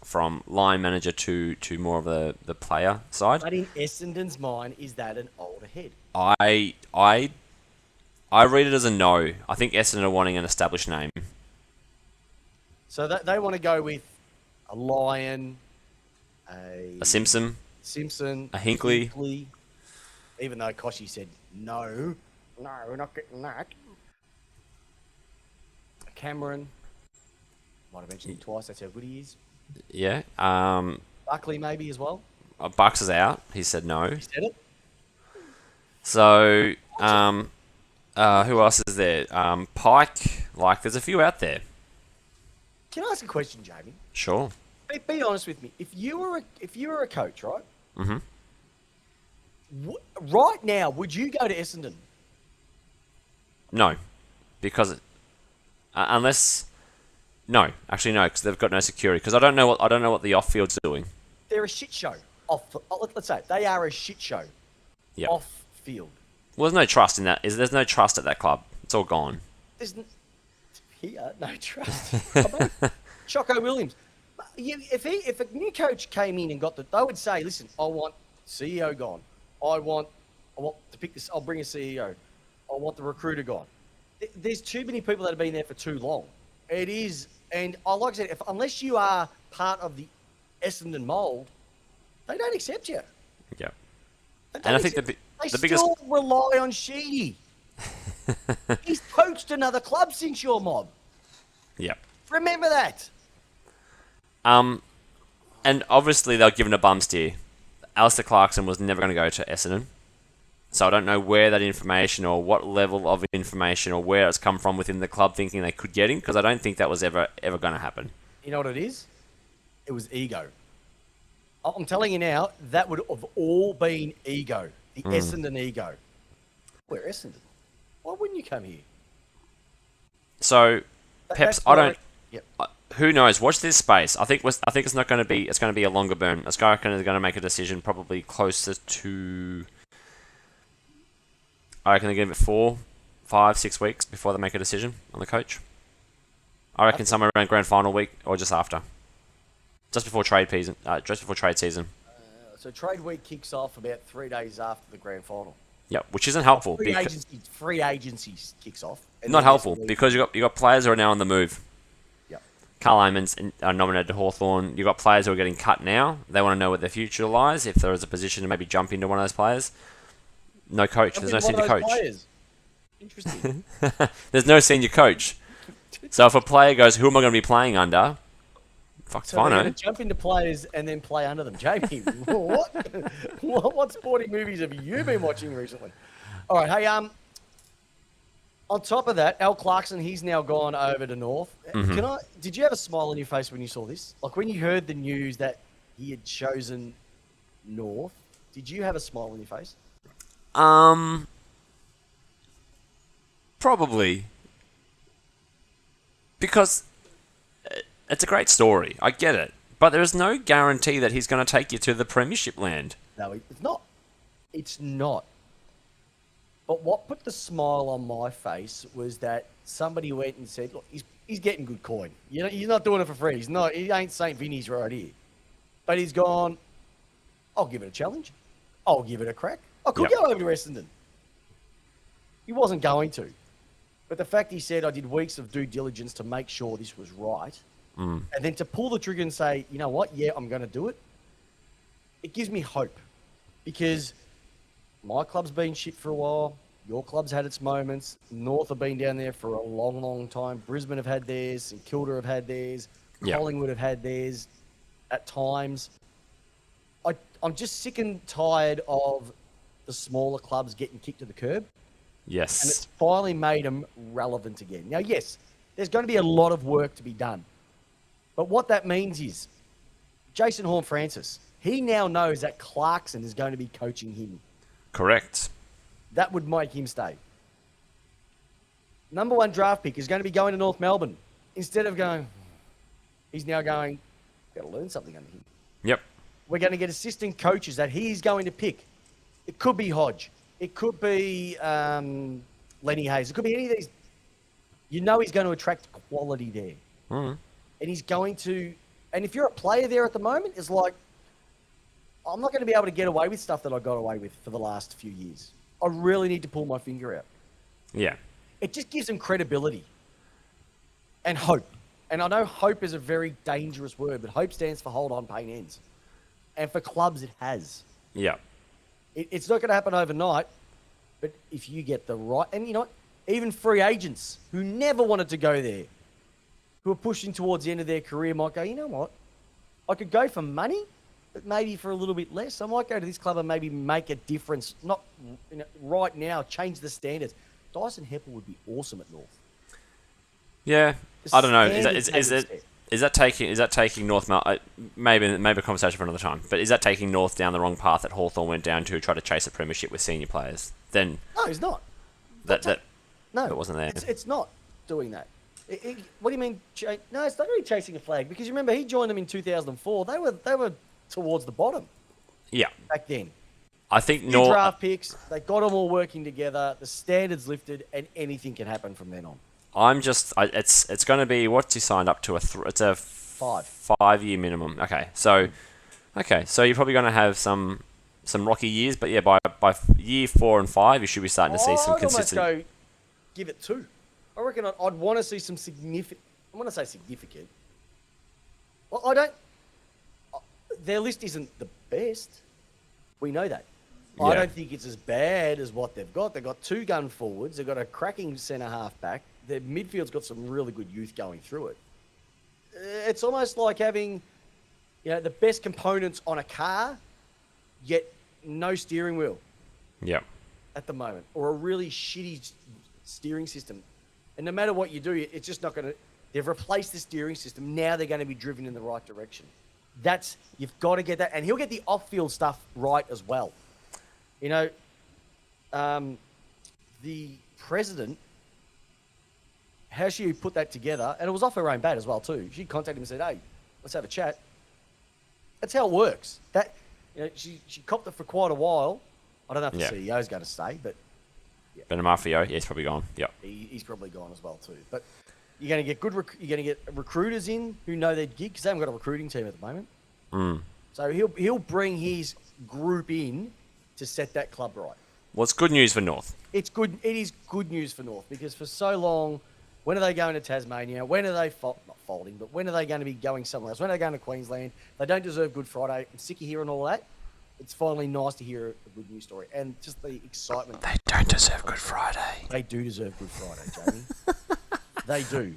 Speaker 2: from line manager to more of the player side.
Speaker 1: But in Essendon's mind, is that an older head?
Speaker 2: I read it as a no. I think Essendon are wanting an established name.
Speaker 1: So they want to go with a Lion,
Speaker 2: A Simpson. A Hinkley.
Speaker 1: Even though Koshy said, no, we're not getting that. A Cameron. Might have mentioned him twice. That's how good he is.
Speaker 2: Yeah.
Speaker 1: Buckley maybe as well.
Speaker 2: Bucks is out. He said no.
Speaker 1: He said it.
Speaker 2: So, who else is there? Pike. There's a few out there.
Speaker 1: Can I ask a question, Jamie?
Speaker 2: Sure.
Speaker 1: Be honest with me. If you were a coach, right?
Speaker 2: Mm-hmm.
Speaker 1: Right now, would you go to Essendon?
Speaker 2: No, because unless no, actually no, because they've got no security. Because I don't know what the off field's doing.
Speaker 1: They're a shit show. Let's say they are a shit show.
Speaker 2: Yeah.
Speaker 1: Off field.
Speaker 2: Well, there's no trust in that. There's no trust at that club. It's all gone.
Speaker 1: There's no trust. Choco Williams. If a new coach came in and got they would say, listen, I want CEO gone. I want to pick this. I'll bring a CEO. I want the recruiter gone. There's too many people that have been there for too long. It is, and like I said, unless you are part of the Essendon mould, they don't accept you.
Speaker 2: Yeah. And I think the biggest...
Speaker 1: still rely on Sheedy. He's poached another club since your mob.
Speaker 2: Yeah.
Speaker 1: Remember that.
Speaker 2: And obviously they're given a bum steer. Alistair Clarkson was never going to go to Essendon. So I don't know where that information or what level of information or where it's come from within the club thinking they could get him, because I don't think that was ever going to happen.
Speaker 1: You know what it is? It was ego. I'm telling you now, that would have all been ego. The Essendon ego. We're Essendon. Why wouldn't you come here?
Speaker 2: So, Peps, I don't...
Speaker 1: Yep.
Speaker 2: Who knows? Watch this space. I think it's not going to be... It's going to be a longer burn. It's going to make a decision probably closer to... I reckon they give it 4, 5, 6 weeks before they make a decision on the coach. I reckon somewhere around grand final week or just after. Just before trade season.
Speaker 1: So trade week kicks off about 3 days after the grand final.
Speaker 2: Yep, which isn't helpful.
Speaker 1: Free agency kicks off.
Speaker 2: Not helpful because you got players who are now on the move.
Speaker 1: Yep.
Speaker 2: Carl Amons nominated to Hawthorn. You've got players who are getting cut now. They want to know where their future lies. If there is a position to maybe jump into one of those players. No coach. There's no senior coach.
Speaker 1: Interesting.
Speaker 2: There's no senior coach. So if a player goes, who am I going to be playing under? Fuck's fine,
Speaker 1: eh? Jump into players and then play under them. Jamie, what sporting movies have you been watching recently? All right, hey, on top of that, Al Clarkson, he's now gone over to North.
Speaker 2: Mm-hmm.
Speaker 1: Did you have a smile on your face when you saw this? Like when you heard the news that he had chosen North, did you have a smile on your face?
Speaker 2: Probably. Because it's a great story. I get it. But there is no guarantee that he's going to take you to the premiership land.
Speaker 1: No, it's not. It's not. But what put the smile on my face was that somebody went and said, look, he's getting good coin. You know, he's not doing it for free. He ain't St. Vinny's right here. But he's gone, I'll give it a challenge. I'll give it a crack. I could go over to Essendon. He wasn't going to. But the fact he said, I did weeks of due diligence to make sure this was right. And then to pull the trigger and say, you know what? Yeah, I'm going to do it. It gives me hope. Because my club's been shit for a while. Your club's had its moments. North have been down there for a long, long time. Brisbane have had theirs. St Kilda have had theirs. Collingwood have had theirs at times. I'm just sick and tired of the smaller clubs getting kicked to the curb.
Speaker 2: Yes.
Speaker 1: And it's finally made them relevant again. Now, yes, there's going to be a lot of work to be done. But what that means is Jason Horne-Francis, he now knows that Clarkson is going to be coaching him.
Speaker 2: Correct.
Speaker 1: That would make him stay. Number 1 draft pick is going to be going to North Melbourne. Instead of going, he's now going, got to learn something under him.
Speaker 2: Yep.
Speaker 1: We're going to get assistant coaches that he's going to pick. It could be Hodge. It could be Lenny Hayes. It could be any of these. You know he's going to attract quality there.
Speaker 2: Mm.
Speaker 1: And he's going to... And if you're a player there at the moment, it's like, I'm not going to be able to get away with stuff that I got away with for the last few years. I really need to pull my finger out.
Speaker 2: Yeah.
Speaker 1: It just gives them credibility and hope. And I know hope is a very dangerous word, but hope stands for hold on, pain ends. And for clubs, it has.
Speaker 2: Yeah.
Speaker 1: It's not going to happen overnight, but if you get the right... And you know what? Even free agents who never wanted to go there, who are pushing towards the end of their career might go, you know what? I could go for money, but maybe for a little bit less. I might go to this club and maybe make a difference. Not right now, change the standards. Dyson Heppel would be awesome at North.
Speaker 2: Yeah. I don't know. Is that taking North maybe a conversation for another time, but is that taking North down the wrong path that Hawthorn went down to try to chase a premiership with senior players? Then
Speaker 1: no, he's not.
Speaker 2: No, it wasn't there.
Speaker 1: It's not doing that. What do you mean? No, it's not really chasing a flag because you remember he joined them in 2004. They were towards the bottom. Yeah. Back then.
Speaker 2: I think
Speaker 1: North draft picks. They got them all working together. The standards lifted, and anything can happen from then on.
Speaker 2: It's going to be what he signed up to. It's a
Speaker 1: 5.
Speaker 2: 5-year minimum. Okay, so you're probably going to have some rocky years, but yeah, by year 4 and 5, you should be starting to see some
Speaker 1: I'd almost
Speaker 2: consistent.
Speaker 1: go give it 2. I reckon I'd want to see some significant. I want to say significant. Well, I don't. Their list isn't the best. We know that.
Speaker 2: Yeah.
Speaker 1: I don't think it's as bad as what they've got. They've got 2 gun forwards. They've got a cracking centre half back. Their midfield's got some really good youth going through it. It's almost like having, the best components on a car, yet no steering wheel
Speaker 2: Yeah.
Speaker 1: at the moment, or a really shitty steering system. And no matter what you do, it's just not going to. They've replaced the steering system. Now they're going to be driven in the right direction. You've got to get that, and he'll get the off-field stuff right as well. The president, how she put that together, and it was off her own bat as well too. She contacted him and said, "Hey, let's have a chat." That's how it works. She copped it for quite a while. I don't know if the CEO's going to stay, but
Speaker 2: Benamafio, he's probably gone. Yep.
Speaker 1: he's probably gone as well too. But you're going to get you're going to get recruiters in who know their gig because they haven't got a recruiting team at the moment. So he'll bring his group in to set that club right.
Speaker 2: Well, it's good news for North.
Speaker 1: It's good. It is good news for North because for so long, when are they going to Tasmania? When are they not folding? But when are they going to be going somewhere else? When are they going to Queensland? They don't deserve Good Friday. I'm sick of hearing all that. It's finally nice to hear a good news story and just the excitement.
Speaker 2: They don't deserve Good Friday.
Speaker 1: They do deserve Good Friday, Jamie. They do.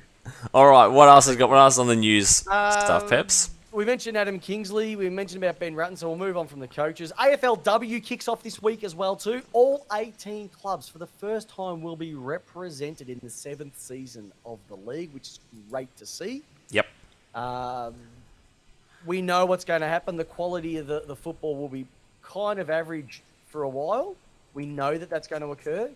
Speaker 2: All right, what else has got? What else on the news stuff, Peps?
Speaker 1: We mentioned Adam Kingsley. We mentioned about Ben Rutten, so we'll move on from the coaches. AFLW kicks off this week as well too. All 18 clubs for the first time will be represented in the 7th season of the league, which is great to see.
Speaker 2: Yep.
Speaker 1: We know what's going to happen. The quality of the football will be kind of average for a while. We know that that's going to occur,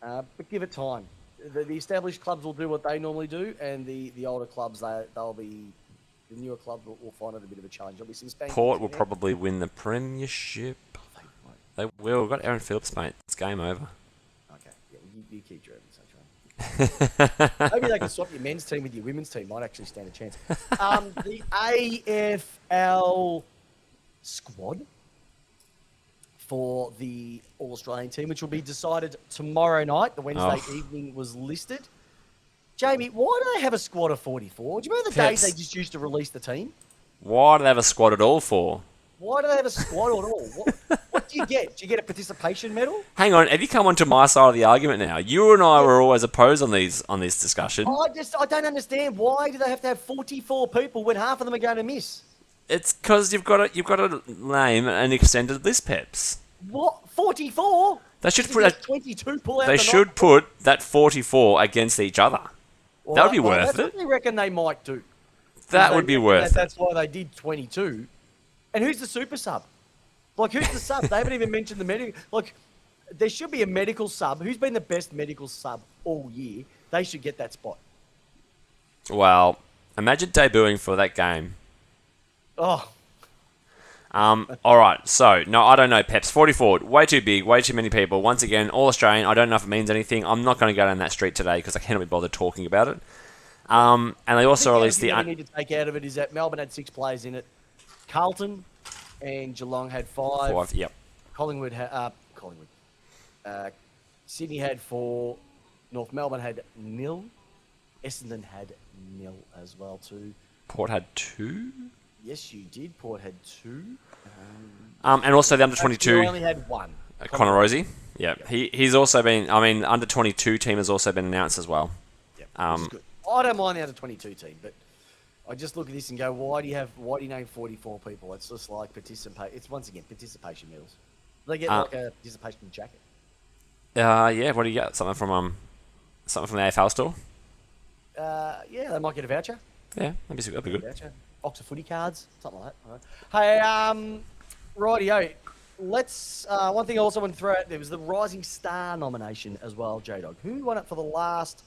Speaker 1: but give it time. The established clubs will do what they normally do, and the older clubs, they'll be... The newer clubs will find it a bit of a challenge. There'll be some spanking.
Speaker 2: Port will probably win the premiership. They will. We've got Aaron Phillips, mate. It's game over.
Speaker 1: Okay. Yeah, you keep your evidence, that's right. Maybe they can swap your men's team with your women's team. Might actually stand a chance. The AFL squad for the All-Australian team, which will be decided tomorrow night. The Wednesday evening was listed. Jamie, why do they have a squad of 44? Do you remember the days they just used to release the team?
Speaker 2: Why do they have a squad at all for?
Speaker 1: Why do they have a squad at all? What do you get? Do you get a participation medal?
Speaker 2: Hang on, have you come onto my side of the argument now? You and I were always opposed on this discussion.
Speaker 1: I don't understand. Why do they have to have 44 people when half of them are going to miss?
Speaker 2: It's because you've got to name an extended list, Peps.
Speaker 1: What? 44?
Speaker 2: They should put that
Speaker 1: 22 pull out.
Speaker 2: They should put that 44 against each other.
Speaker 1: Well,
Speaker 2: that would be worth
Speaker 1: that's
Speaker 2: it.
Speaker 1: what they reckon they might do.
Speaker 2: That would be worth it.
Speaker 1: That's why they did 22. And who's the super sub? Like, who's the sub? They haven't even mentioned the medical. Like, there should be a medical sub. Who's been the best medical sub all year? They should get that spot.
Speaker 2: Well, imagine debuting for that game.
Speaker 1: Oh.
Speaker 2: All right. So, no, I don't know. Peps, 44, way too big, way too many people. Once again, all Australian. I don't know if it means anything. I'm not going to go down that street today because I cannot be bothered talking about it. And they also released the...
Speaker 1: What we need to take out of it is that Melbourne had 6 players in it. Carlton and Geelong had 5.
Speaker 2: 5, yep.
Speaker 1: Collingwood had... Sydney had 4. North Melbourne had 0. Essendon had 0 as well too.
Speaker 2: Port had 2?
Speaker 1: Yes, you did. Port had 2.
Speaker 2: And also the under-22...
Speaker 1: We only had 1.
Speaker 2: Connor Rosie. Yeah. He's also been... I mean, under-22 team has also been announced as well.
Speaker 1: Yeah, good. I don't mind the under-22 team, but I just look at this and go, why do you name 44 people? It's just like participate. It's once again participation medals. They get like a participation jacket.
Speaker 2: Yeah. What do you get? Something from the AFL store?
Speaker 1: Yeah, they might get a voucher.
Speaker 2: Yeah, that'd be good.
Speaker 1: Voucher. Box of footy cards, something like that. Hey, rightio. Let's. One thing I also want to throw out there was the Rising Star nomination as well, J-Dog. Who won it for the last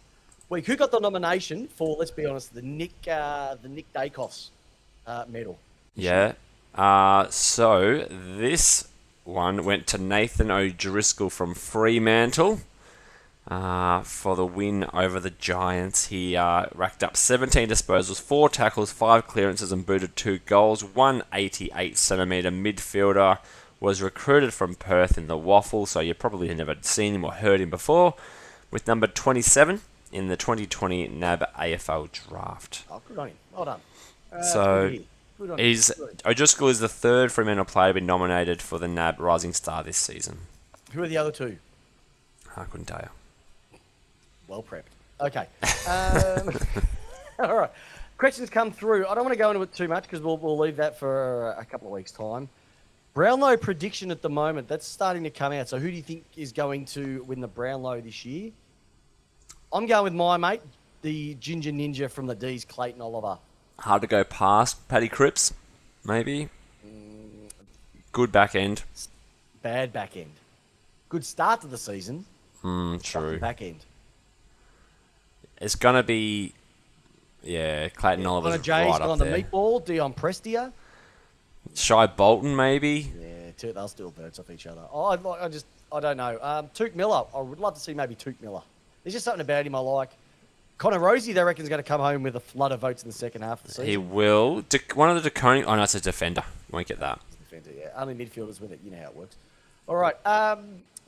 Speaker 1: week? Who got the nomination for? Let's be honest, the Nick Dacos medal.
Speaker 2: Yeah. So this one went to Nathan O'Driscoll from Fremantle. for the win over the Giants. He racked up 17 disposals, 4 tackles, 5 clearances and booted 2 goals. 188-centimetre midfielder, was recruited from Perth in the Waffle, so you probably never seen him or heard him before, with number 27 in the 2020 NAB AFL draft.
Speaker 1: Oh, good on him. Well done.
Speaker 2: So
Speaker 1: good on
Speaker 2: he's
Speaker 1: him.
Speaker 2: O'Driscoll is the third Fremantle player to be nominated for the NAB Rising Star this season.
Speaker 1: Who are the other two?
Speaker 2: I couldn't tell you.
Speaker 1: Well prepped. Okay. All right. Questions come through. I don't want to go into it too much because we'll leave that for a couple of weeks' time. Brownlow prediction at the moment. That's starting to come out. So who do you think is going to win the Brownlow this year? I'm going with my mate, the Ginger Ninja from the D's, Clayton Oliver.
Speaker 2: Hard to go past. Paddy Cripps, maybe. Good back end.
Speaker 1: Bad back end. Good start to the season.
Speaker 2: True.
Speaker 1: Back end.
Speaker 2: It's going to be, Clayton Oliver's
Speaker 1: Connor Jay's
Speaker 2: right
Speaker 1: gone
Speaker 2: up
Speaker 1: the
Speaker 2: there.
Speaker 1: meatball. Dion Prestia.
Speaker 2: Shy Bolton, maybe.
Speaker 1: Yeah, they'll steal birds off each other. I don't know. Took Miller. I would love to see maybe Took Miller. There's just something about him I like. Connor Rosie, they reckon, is going to come home with a flood of votes in the second half of the season.
Speaker 2: He will. One of the Deconi... Oh, no, it's a defender. You won't get that.
Speaker 1: Defender, yeah. Only midfielders with it. You know how it works. All right.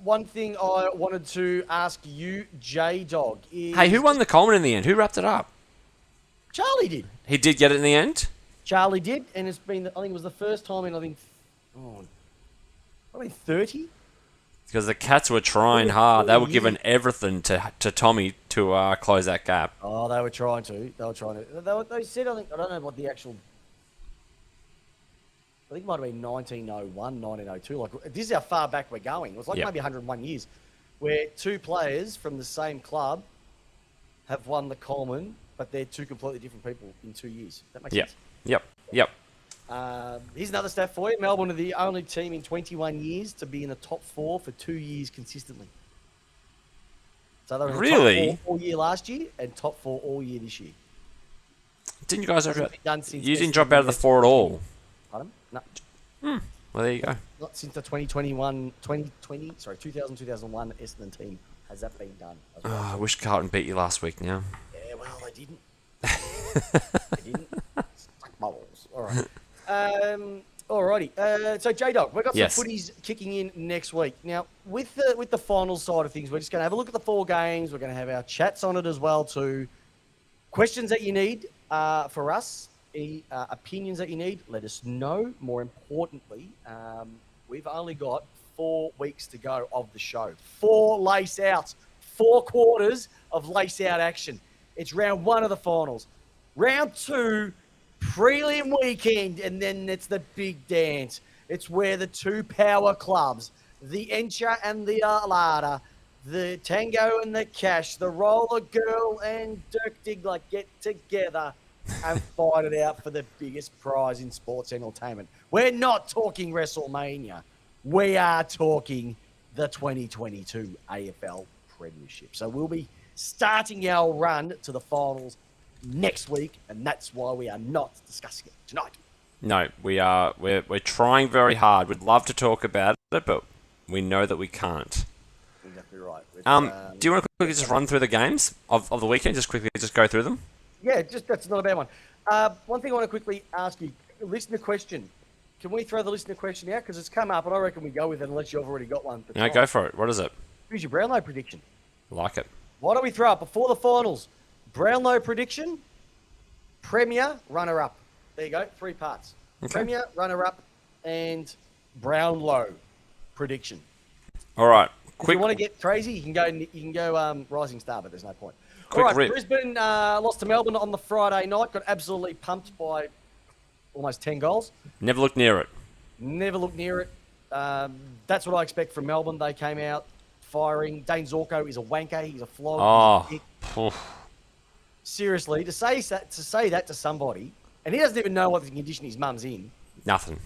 Speaker 1: One thing I wanted to ask you, J-Dog, is...
Speaker 2: Hey, who won the Coleman in the end? Who wrapped it up?
Speaker 1: Charlie did.
Speaker 2: He did get it in the end?
Speaker 1: Charlie did, and it's been, I think it was the first time in, 30?
Speaker 2: Because the Cats were trying hard. They were giving everything to Tommy to close that gap.
Speaker 1: Oh, they were trying to. They said, I don't know what the actual... I think it might have been 1901, 1902. Like, this is how far back we're going. It was like maybe 101 years, where two players from the same club have won the Coleman, but they're two completely different people in 2 years. That makes sense?
Speaker 2: Yep.
Speaker 1: Here's another stat for you. Melbourne are the only team in 21 years to be in the top 4 for 2 years consistently. So they were in the top 4 all year last year and top 4 all year this year.
Speaker 2: Didn't you guys ever...
Speaker 1: Done since
Speaker 2: You didn't drop out of the 4 at all.
Speaker 1: Pardon? No.
Speaker 2: Well, there you go.
Speaker 1: Not since the 2001 Essendon team has that been done.
Speaker 2: Oh, I wish Carlton beat you last week now.
Speaker 1: Yeah, well, they didn't. They didn't. Suck balls. All right. Alrighty. So, J-Dog, we've got some footies kicking in next week. Now, with the final side of things, we're just going to have a look at the 4 games. We're going to have our chats on it as well, too. Questions that you need for us, any opinions that you need, let us know. More importantly, we've only got 4 weeks to go of the show. 4 lace outs, 4 quarters of lace out action. It's round 1 of the finals. Round 2, prelim weekend, and then it's the big dance. It's where the 2 power clubs, the Encha and the Arlada, the Tango and the Cash, the Roller Girl and Dirk Diggler get together and fight it out for the biggest prize in sports entertainment. We're not talking WrestleMania. We are talking the 2022 AFL Premiership. So we'll be starting our run to the finals next week, and that's why we are not discussing it tonight.
Speaker 2: No, we are. We're trying very hard. We'd love to talk about it, but we know that we can't.
Speaker 1: Exactly right.
Speaker 2: Do you want to quickly just run through the games of the weekend? Just quickly go through them?
Speaker 1: Yeah, that's not a bad one. One thing I want to quickly ask you, listener question. Can we throw the listener question out? Because it's come up, and I reckon we go with it unless you've already got one.
Speaker 2: No, go for it. What is it?
Speaker 1: Who's your Brownlow prediction?
Speaker 2: Like it.
Speaker 1: Why don't we throw up before the finals? Brownlow prediction, Premier, runner-up. There you go, 3 parts.
Speaker 2: Okay.
Speaker 1: Premier, runner-up, and Brownlow prediction.
Speaker 2: All right.
Speaker 1: If you want to get crazy, you can go Rising Star, but there's no point.
Speaker 2: Quick
Speaker 1: All right,
Speaker 2: rip.
Speaker 1: Brisbane lost to Melbourne on the Friday night. Got absolutely pumped by almost 10 goals.
Speaker 2: Never looked near it.
Speaker 1: Never looked near it. That's what I expect from Melbourne. They came out firing. Dane Zorko is a wanker. He's a flog. He's a dick. Seriously, to say that to somebody, and he doesn't even know what the condition his mum's in.
Speaker 2: Nothing.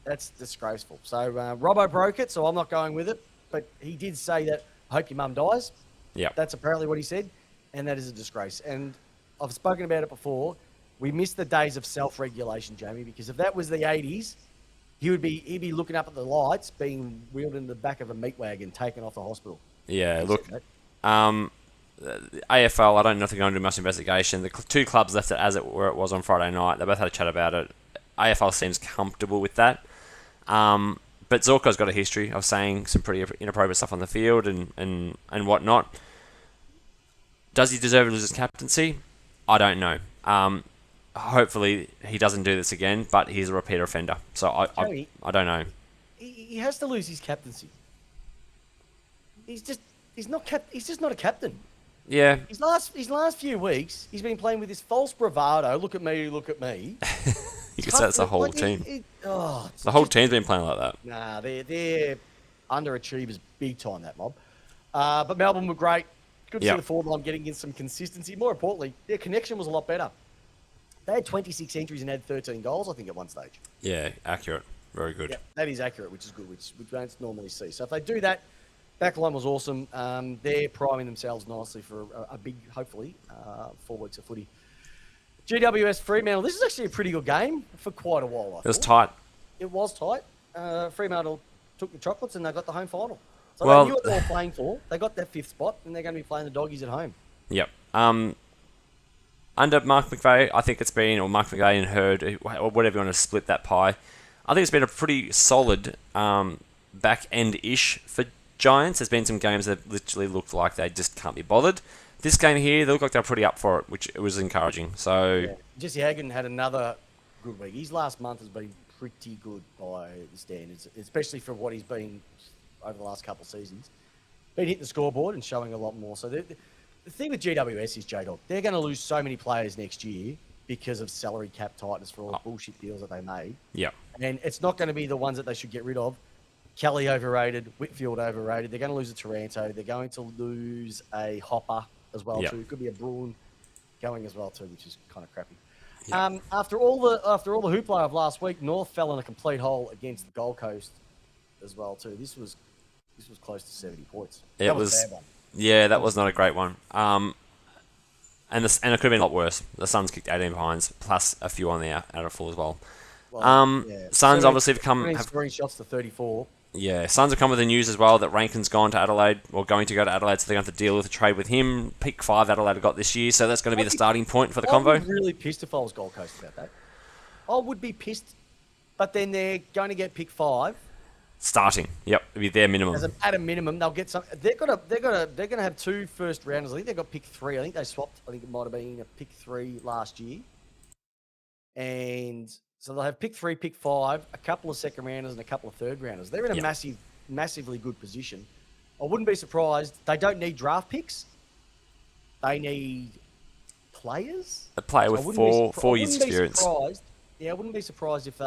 Speaker 1: That's disgraceful. So Robbo broke it, so I'm not going with it. But he did say that, I hope your mum dies.
Speaker 2: Yeah.
Speaker 1: That's apparently what he said, and that is a disgrace. And I've spoken about it before. We miss the days of self-regulation, Jamie, because if that was the 80s, he'd be looking up at the lights, being wheeled in the back of a meat wagon, taken off the hospital.
Speaker 2: Yeah, look, AFL, I don't know if they're going to do much investigation. The two clubs left it as it where it was on Friday night. They both had a chat about it. AFL seems comfortable with that. But Zorko's got a history of saying some pretty inappropriate stuff on the field and whatnot. Does he deserve to lose his captaincy? I don't know. Hopefully he doesn't do this again, but he's a repeat offender. So I don't know.
Speaker 1: He has to lose his captaincy. He's just not a captain.
Speaker 2: Yeah.
Speaker 1: His last few weeks, he's been playing with this false bravado. Look at me, look at me.
Speaker 2: You could say it's the whole team. The whole team's been playing like that.
Speaker 1: Nah, they're underachievers big time, that mob. But Melbourne were great. Good to see the forward line getting in some consistency. More importantly, their connection was a lot better. They had 26 entries and had 13 goals, I think, at one stage.
Speaker 2: Yeah, accurate. Very good.
Speaker 1: Yeah, that is accurate, which is good, which we don't normally see. So if they do that, backline was awesome. They're priming themselves nicely for a big, hopefully, 4 weeks of footy. GWS Fremantle. This is actually a pretty good game for quite a while.
Speaker 2: It was tight.
Speaker 1: It was tight. Fremantle took the chocolates and they got the home final. So
Speaker 2: Well,
Speaker 1: they knew what they were playing for. They got that 5th spot and they're going to be playing the doggies at home.
Speaker 2: Yep. Under Mark McVeigh, I think it's been, or Mark McVeigh and Hurd, or whatever you want to split that pie, I think it's been a pretty solid back end-ish for Giants. There's been some games that literally looked like they just can't be bothered. This game here, they look like they're pretty up for it, which was encouraging. So
Speaker 1: Jesse Hagan had another good week. His last month has been pretty good by the standards, especially for what he's been over the last couple of seasons. Been hitting the scoreboard and showing a lot more. So the thing with GWS is, J-Dog, they're going to lose so many players next year because of salary cap tightness for all the bullshit deals that they made.
Speaker 2: Yeah.
Speaker 1: And it's not going to be the ones that they should get rid of. Kelly overrated, Whitfield overrated. They're going to lose a Taranto. They're going to lose a Hopper as well too. Could be a Bruin going as well too, which is kind of crappy. Yep. After all the hoopla of last week, North fell in a complete hole against the Gold Coast as well too. This was close to 70 points. That was a bad one.
Speaker 2: Yeah, that was not a great one. And it could have been a lot worse. The Suns kicked 18 behinds, plus a few on the out of full as well. Suns obviously have
Speaker 1: scoring shots to 34.
Speaker 2: Yeah, Suns have come with the news as well that Rankin's gone to Adelaide, or going to go to Adelaide, so they're going to have to deal with a trade with him. Pick 5 Adelaide have got this year, so that's going to be the starting point for the convo.
Speaker 1: I'd be really pissed if I was Gold Coast about that. I would be pissed, but then they're going to get pick 5.
Speaker 2: Starting, yep, it'll be their minimum.
Speaker 1: At a minimum, they'll get some. They're gonna have 2 first rounders. I think they got pick 3. I think they swapped. I think it might have been a pick 3 last year, and so they'll have pick 3, pick 5, a couple of second rounders, and a couple of third rounders. They're in a massively good position. I wouldn't be surprised. They don't need draft picks. They need players.
Speaker 2: A player with 4 years experience.
Speaker 1: I wouldn't be surprised if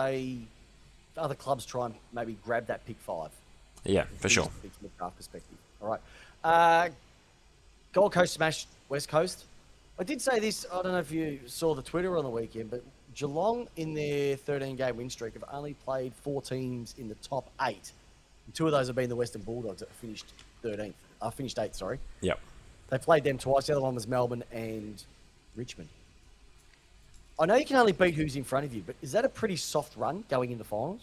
Speaker 1: other clubs try and maybe grab that pick 5.
Speaker 2: Yeah, for sure.
Speaker 1: From a draft perspective. All right. Gold Coast smashed West Coast. I did say this. I don't know if you saw the Twitter on the weekend, but Geelong in their 13-game win streak have only played 4 teams in the top 8. And 2 of those have been the Western Bulldogs that finished 13th. Finished 8th, sorry.
Speaker 2: Yep.
Speaker 1: They played them twice. The other one was Melbourne and Richmond. I know you can only beat who's in front of you, but is that a pretty soft run going into finals?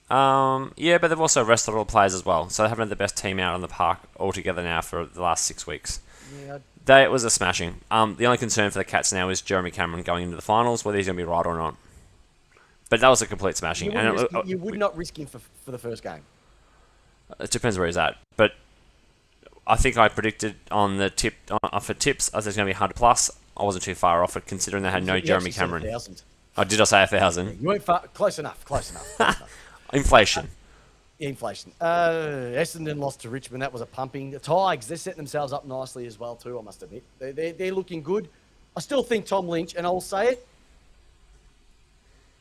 Speaker 2: Yeah, but they've also rested all the players as well, so they haven't had the best team out on the park altogether now for the last 6 weeks. Yeah, it was a smashing. The only concern for the Cats now is Jeremy Cameron going into the finals, whether he's going to be right or not. But that was a complete smashing.
Speaker 1: You would not risk him for the first game.
Speaker 2: It depends where he's at, but I think I predicted on the tip for tips, I was going to be 100+. I wasn't too far off it, considering they had no Jeremy Cameron. Oh, did I say 1,000?
Speaker 1: Yeah, you weren't far. Close enough.
Speaker 2: Inflation.
Speaker 1: Inflation. Essendon lost to Richmond. That was a pumping. The Tigers, they're setting themselves up nicely as well too, I must admit. They're looking good. I still think Tom Lynch, and I'll say it,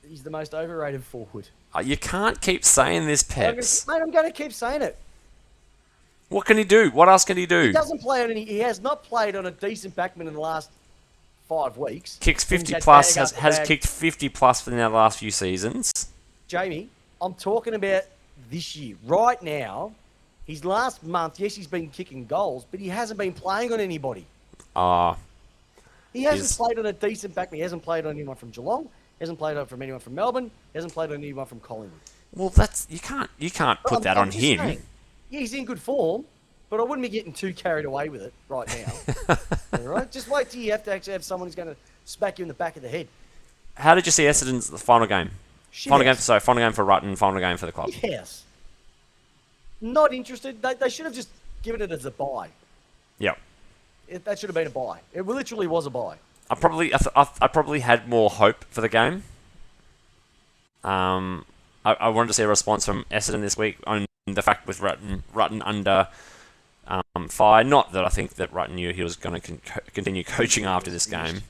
Speaker 1: he's the most overrated forward.
Speaker 2: You can't keep saying this, Peps.
Speaker 1: I'm going to keep saying it.
Speaker 2: What can he do? What else can he do?
Speaker 1: He doesn't play on any. He has not played on a decent backman in the last 5 weeks.
Speaker 2: Kicks 50+, has kicked 50+ for the last few seasons.
Speaker 1: Jamie, I'm talking about this year. Right now, his last month, yes, he's been kicking goals, but he hasn't been playing on anybody. He hasn't played on a decent backman. He hasn't played on anyone from Geelong. He hasn't played on anyone from Melbourne. He hasn't played on anyone from Collingwood.
Speaker 2: Well, you can't put that on him.
Speaker 1: Saying, yeah, he's in good form, but I wouldn't be getting too carried away with it right now. All right? Just wait till you have to actually have someone who's going to smack you in the back of the head.
Speaker 2: How did you see Essendon's final game? Final game for Rutten, final game for the club.
Speaker 1: Yes. Not interested. They should have just given it as a bye.
Speaker 2: Yep.
Speaker 1: That should have been a bye. It literally was a bye.
Speaker 2: I probably had more hope for the game. I wanted to see a response from Essendon this week on the fact with Rutten under fire. Not that I think that Rutten knew he was going to continue coaching after this game,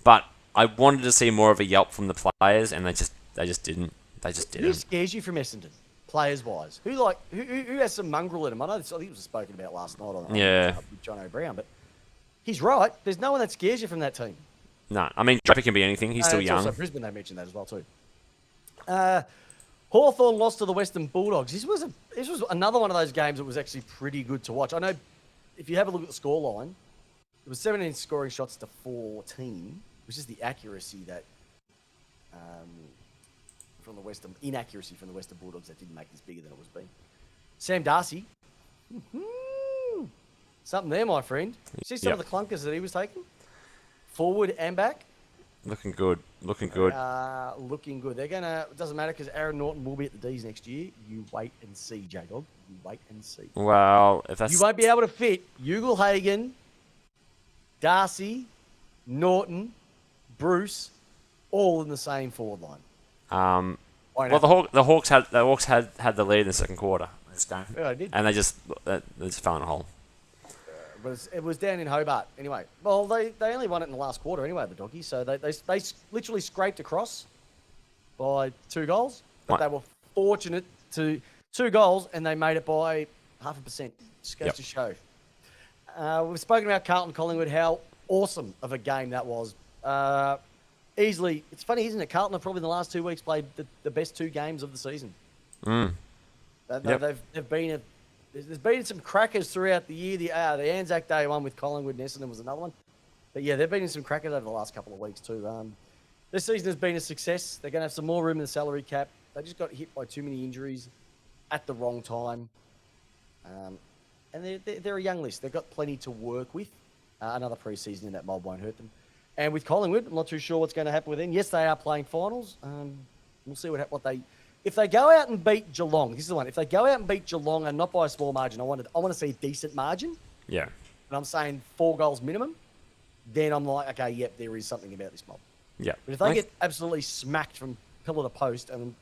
Speaker 2: but I wanted to see more of a yelp from the players, and they just didn't. They just didn't.
Speaker 1: Who scares you from Essendon, players wise? Who has some mongrel in him? I think it was spoken about last night on with John O'Brien, but he's right. There's no one that scares you from that team.
Speaker 2: No, I mean Draper can be anything. He's still young.
Speaker 1: Also Brisbane, they mentioned that as well too. Hawthorn lost to the Western Bulldogs. This was another one of those games that was actually pretty good to watch. I know if you have a look at the scoreline, it was 17 scoring shots to 14, which is the accuracy that inaccuracy from the Western Bulldogs that didn't make this bigger than it was being. Sam Darcy, something there, my friend. You see some of the clunkers that he was taking, forward and back.
Speaker 2: Looking good. Looking good.
Speaker 1: Looking good. It doesn't matter because Aaron Norton will be at the D's next year. You wait and see, J-Dog. You wait and see.
Speaker 2: Well, if that's...
Speaker 1: You won't be able to fit Ugle-Hagan, Darcy, Norton, Bruce, all in the same forward line.
Speaker 2: Well, the Hawks had the lead in the second quarter of this game.
Speaker 1: Yeah, they did.
Speaker 2: And they just fell in a hole.
Speaker 1: It was down in Hobart anyway. Well, they only won it in the last quarter anyway, the Doggies. So they literally scraped across by 2 goals. But they were fortunate to 2 goals, and they made it by 0.5%. Just goes to show. We've spoken about Carlton Collingwood, how awesome of a game that was. Easily, it's funny, isn't it? Carlton have probably in the last 2 weeks played the best 2 games of the season. There's been some crackers throughout the year. The Anzac Day one with Collingwood and Essendon was another one. But yeah, they've been in some crackers over the last couple of weeks too. This season has been a success. They're going to have some more room in the salary cap. They just got hit by too many injuries at the wrong time. And they're a young list. They've got plenty to work with. Another pre-season in that mob won't hurt them. And with Collingwood, I'm not too sure what's going to happen with them. Yes, they are playing finals. We'll see what they... If they go out and beat Geelong, this is the one. If they go out and beat Geelong and not by a small margin, I want to see a decent margin. Yeah. And I'm saying 4 goals minimum. Then I'm like, okay, yep, there is something about this mob. Yeah. But if they get absolutely smacked from pillar to post and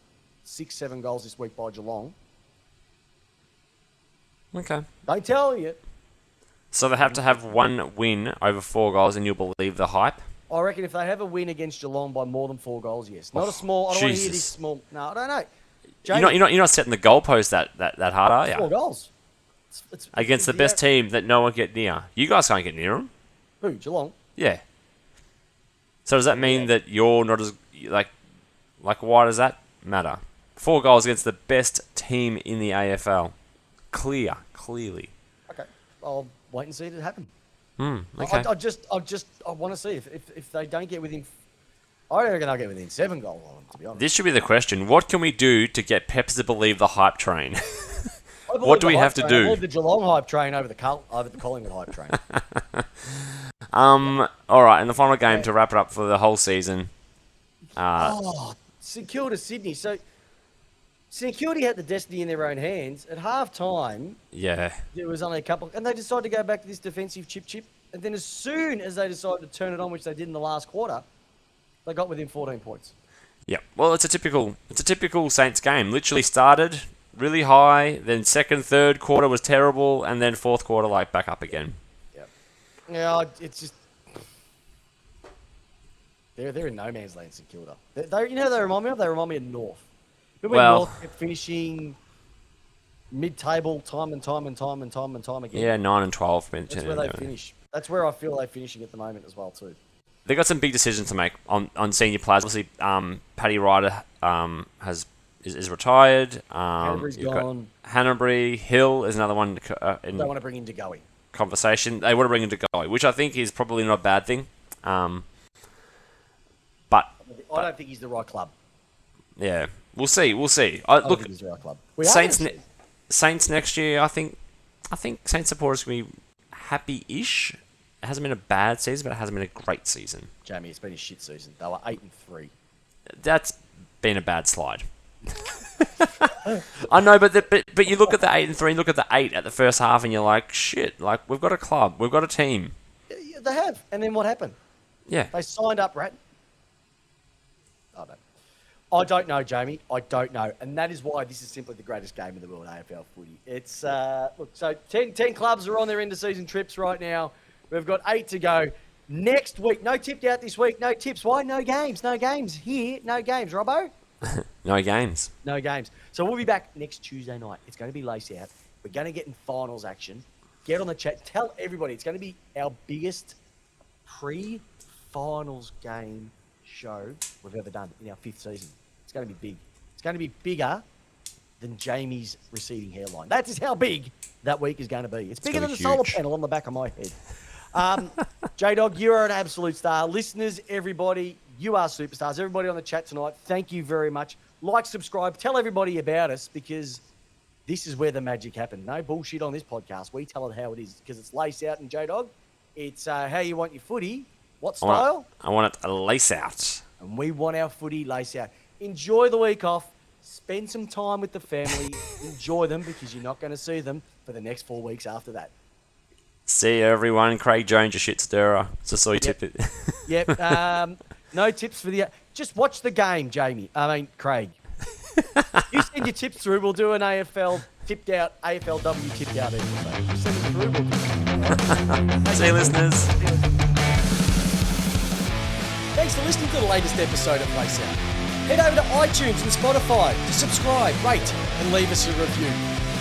Speaker 1: 6-7 goals this week by Geelong,
Speaker 2: okay,
Speaker 1: they tell you.
Speaker 2: So they have to have 1 win over 4 goals, and you'll believe the hype.
Speaker 1: I reckon if they have a win against Geelong by more than 4 goals, yes. Not a small... I don't want to hear this small... No, I don't know. Jamie,
Speaker 2: you're not setting the goalpost that hard, are you?
Speaker 1: 4 goals. It's
Speaker 2: against the best team that no one get near. You guys can't get near them.
Speaker 1: Who, Geelong?
Speaker 2: Yeah. So does that mean that you're not as... Like, why does that matter? 4 goals against the best team in the AFL. Clearly.
Speaker 1: Okay. I'll wait and see it happen.
Speaker 2: Okay.
Speaker 1: I want to see if they don't get within. I reckon they'll get within 7 goals on them, to be honest.
Speaker 2: This should be the question. What can we do to get Peps to believe the hype train? What do we have to do?
Speaker 1: I believe the Geelong hype train over the Collingwood hype train.
Speaker 2: All right, and the final game to wrap it up for the whole season.
Speaker 1: St Kilda Sydney. So St Kilda had the destiny in their own hands. At half-time, there was only a couple, and they decided to go back to this defensive chip. And then as soon as they decided to turn it on, which they did in the last quarter, they got within 14 points. Yeah,
Speaker 2: well, it's a typical Saints game. Literally started really high, then second, third quarter was terrible, and then fourth quarter back up again.
Speaker 1: Yeah, it's just they're in no man's land, St Kilda. They remind me of? They remind me of North. North kept finishing mid-table time and time again.
Speaker 2: Yeah, 9 and 12.
Speaker 1: That's where they finish. That's where I feel they're finishing at the moment as well too.
Speaker 2: They got some big decisions to make on senior players. Obviously, Paddy Ryder is retired.
Speaker 1: Hanbury's gone.
Speaker 2: Hanbury, Hill is another one.
Speaker 1: They want to bring in DeGoey.
Speaker 2: Conversation. They want to bring in DeGoey, which I think is probably not a bad thing. But
Speaker 1: I don't think he's the right club.
Speaker 2: Yeah, we'll see.
Speaker 1: I don't think he's the right club.
Speaker 2: Saints next year. I think I think Saints supporters will be happy-ish. It hasn't been a bad season, but it hasn't been a great season.
Speaker 1: Jamie, it's been a shit season. They were 8-3.
Speaker 2: That's been a bad slide. I know, but you look at the 8-3, look at the 8 at the first half, and you're like, shit. Like, we've got a club, we've got a team.
Speaker 1: Yeah, they have. And then what happened?
Speaker 2: Yeah.
Speaker 1: They signed up Rat. I don't know, Jamie. I don't know. And that is why this is simply the greatest game in the world, AFL footy. It's, look, so 10 clubs are on their end-of-season trips right now. We've got 8 to go. Next week, no tipped out this week, no tips. Why? No games here, no games, Robbo.
Speaker 2: No games.
Speaker 1: No games. So we'll be back next Tuesday night. It's going to be lace out. We're going to get in finals action. Get on the chat. Tell everybody. It's going to be our biggest pre-finals game show we've ever done in our 5th season. It's going to be big. It's going to be bigger than Jamie's receding hairline. That is how big that week is going to be. It's bigger than the solar panel on the back of my head. J-Dog, you are an absolute star. Listeners, everybody, you are superstars. Everybody on the chat tonight, thank you very much. Like, subscribe, tell everybody about us, because this is where the magic happens. No bullshit on this podcast. We tell it how it is, because it's lace out and J-Dog. It's how you want your footy. What style?
Speaker 2: I want it a lace out.
Speaker 1: And we want our footy lace out. Enjoy the week off. Spend some time with the family. Enjoy them, because you're not going to see them for the next 4 weeks after that.
Speaker 2: See you, everyone. Craig Jones, your shit stirrer. Just saw you tip it.
Speaker 1: Yep. No tips for the... Just watch the game, Jamie. Craig. You send your tips through. We'll do an AFLW tipped out episode. You send it through. We'll do it.
Speaker 2: See you, listeners.
Speaker 1: Thanks for listening to the latest episode of Lace Out. Head over to iTunes and Spotify to subscribe, rate, and leave us a review.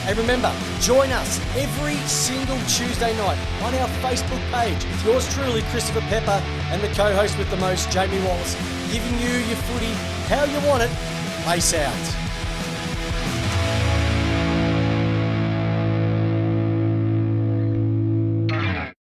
Speaker 1: And remember, join us every single Tuesday night on our Facebook page with yours truly, Christopher Pepper, and the co-host with the most, Jamie Wallis, giving you your footy how you want it. Lace out.